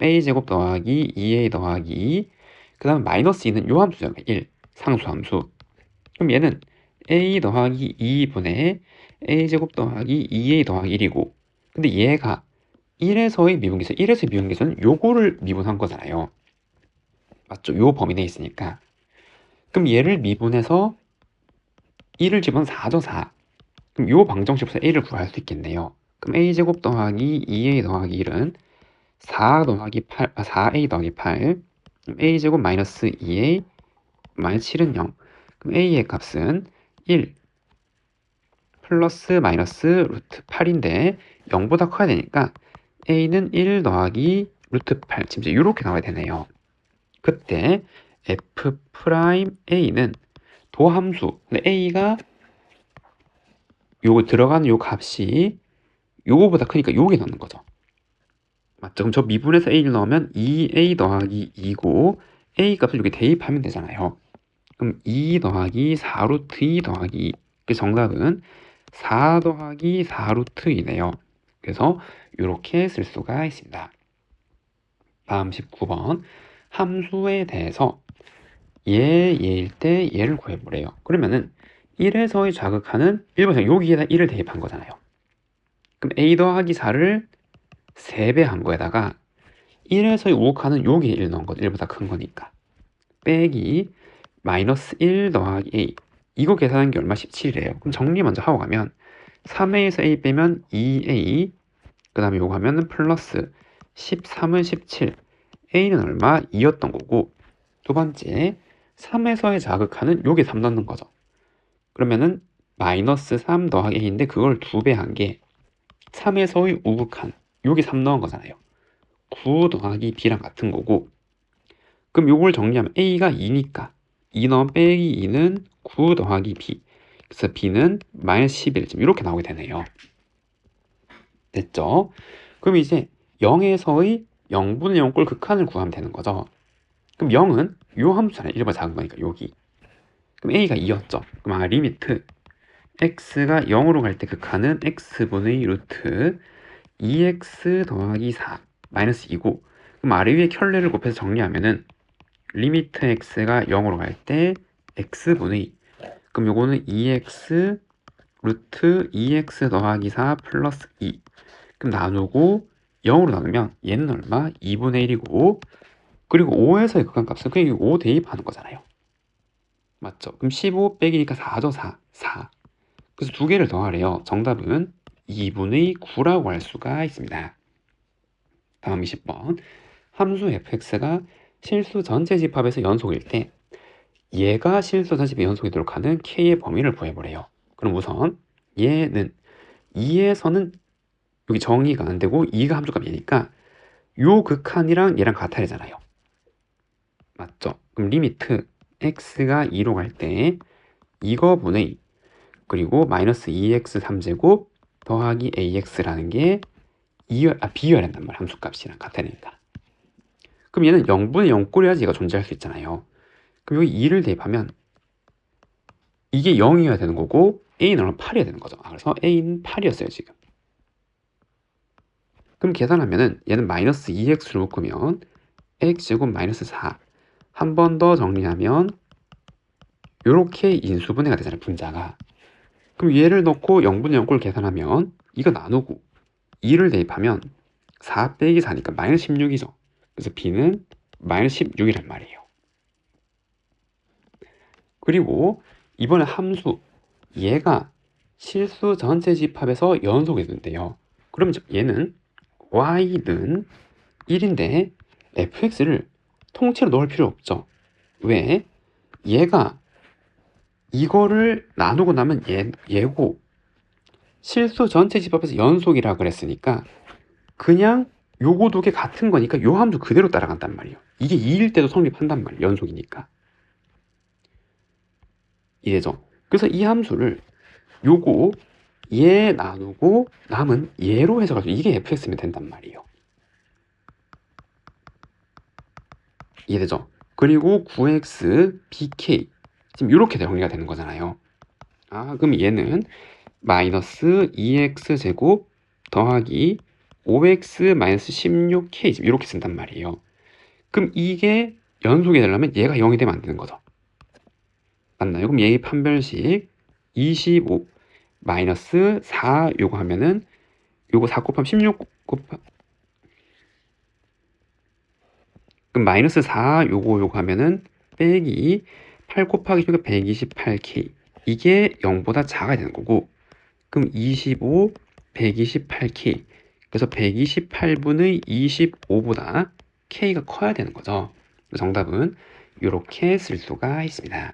a제곱 더하기 2a 더하기 2, 그 다음에 마이너스 2는 요 함수잖아요. 1, 상수함수. 그럼 얘는 a 더하기 2분의 a제곱 더하기 2a 더하기 1이고, 근데 얘가 1에서의 미분계수, 1에서의 미분계수는 요거를 미분한 거잖아요. 맞죠? 요 범위 내에 있으니까. 그럼 얘를 미분해서 1을 집어넣으면 4죠, 4. 그럼 요 방정식부터 a를 구할 수 있겠네요. 그럼 a제곱 더하기 2a 더하기 1은 4 더하기 8, 4a 더하기 8. 그럼 a제곱 마이너스 2a 마이너스 7은 0. 그럼 a의 값은 1 플러스 마이너스 루트 8인데 0보다 커야 되니까 a는 1 더하기 루트 8. 지금 이렇게 나와야 되네요. 그때 f'a는 도함수, 근데 a가 요거 들어가는 요 값이 요거보다 크니까 요게 넣는 거죠. 맞죠? 그럼 저 미분에서 a를 넣으면 2a 더하기 2고 a 값을 여기 대입하면 되잖아요. 그럼 2 더하기 4루트 2 더하기 2. 그 정답은 4 더하기 4루트 2네요. 그래서 이렇게 쓸 수가 있습니다. 다음 19번 함수에 대해서 얘일 때 얘를 구해보래요. 그러면은 1에서의 자극하는 1번에서 여기에다 1을 대입한 거잖아요. 그럼 a 더하기 4를 3배 한 거에다가 1에서의 우극하는 여기에 1 넣은 거죠. 1보다 큰 거니까. 빼기 마이너스 1 더하기 a. 이거 계산한 게 얼마? 17이래요. 그럼 정리 먼저 하고 가면 3a에서 a 빼면 2a, 그 다음에 요거 하면은 플러스 13은 17. a는 얼마? 2였던 거고, 두 번째 3에서의 자극하는 요게 3 넣는 거죠. 그러면은 마이너스 3 더하기 a인데 그걸 2배 한 게 3에서의 우극한 요게 3 넣은 거잖아요. 9 더하기 b랑 같은 거고, 그럼 요걸 정리하면 a가 2니까 2 넣으면 빼기 2는 9 더하기 b. 그래서 b는 마이너스 11. 지금 이렇게 나오게 되네요. 됐죠? 그럼 이제 0에서의 0분의 0꼴 극한을 구하면 되는 거죠. 그럼 0은 요 함수잖아요. 1번 작은 거니까 여기. 그럼 a가 2였죠. 그럼 리미트 x가 0으로 갈 때 극한은 x분의 루트 2x 더하기 4 마이너스 2고, 그럼 아래 위에 켤레를 곱해서 정리하면은 리미트 x가 0으로 갈 때 x분의, 그럼 요거는 2x 루트 2x 더하기 4 플러스 2. 그럼 나누고 0으로 나누면 얘는 얼마? 2분의 1이고, 그리고 5에서의 극한값은 그냥 5 대입하는 거잖아요. 맞죠? 그럼 15 빼기니까 4죠. 4. 그래서 두 개를 더하래요. 정답은 2분의 9라고 할 수가 있습니다. 다음 20번 함수 fx가 실수 전체 집합에서 연속일 때 얘가 실수 전체 집합의 연속이도록 하는 k의 범위를 구해보래요. 그럼 우선 얘는 2에서는 여기 정의가 안 되고 2가 함수값이 얘니까 요 극한이랑 얘랑 같아야 되잖아요. 맞죠? 그럼 리미트 x가 2로 갈 때 이거분의 그리고 마이너스 2x 3제곱 더하기 ax라는 게 비교해야 된단 말이야. 함수값이랑 같아야 되니까. 그럼 얘는 0분의 0꼴이어야지 얘가 존재할 수 있잖아요. 그럼 여기 2를 대입하면 이게 0이어야 되는 거고 a는 8이어야 되는 거죠. 그래서 a는 8이었어요 지금. 그럼 계산하면은 얘는 마이너스 2x를 묶으면 x제곱 마이너스 4 한 번 더 정리하면 이렇게 인수분해가 되잖아요. 분자가. 그럼 얘를 넣고 0분의 0꼴 계산하면 이거 나누고 2를 대입하면 4 빼기 4니까 마이너스 16이죠. 그래서 b는 마이너스 16이란 말이에요. 그리고 이번에 함수 얘가 실수 전체 집합에서 연속이 된대요. 그럼 얘는 y는 1인데 fx를 통째로 넣을 필요 없죠. 왜? 얘가 이거를 나누고 나면 얘고 실수 전체 집합에서 연속이라 그랬으니까 그냥 요거 두 개 같은 거니까 요 함수 그대로 따라간단 말이에요. 이게 2일 때도 성립한단 말이에요. 연속이니까. 이해죠? 그래서 이 함수를 요거 얘 나누고 남은 얘로 해석하죠. 이게 fx면 된단 말이에요. 이해되죠? 그리고 9x bk 지금 이렇게 정리가 되는 거잖아요. 그럼 얘는 마이너스 2x 제곱 더하기 5x 마이너스 16k 지금 이렇게 쓴단 말이에요. 그럼 이게 연속이 되려면 얘가 0이 되면 안 되는 거죠. 맞나요? 그럼 얘의 판별식 25 마이너스 4 요거 하면은 요거 4 곱하면 16 그럼 마이너스 4 요거 하면은 빼기 8 곱하기 16 128k 이게 0보다 작아야 되는 거고 그럼 25 128k 그래서 128분의 25보다 k가 커야 되는 거죠. 정답은 이렇게 쓸 수가 있습니다.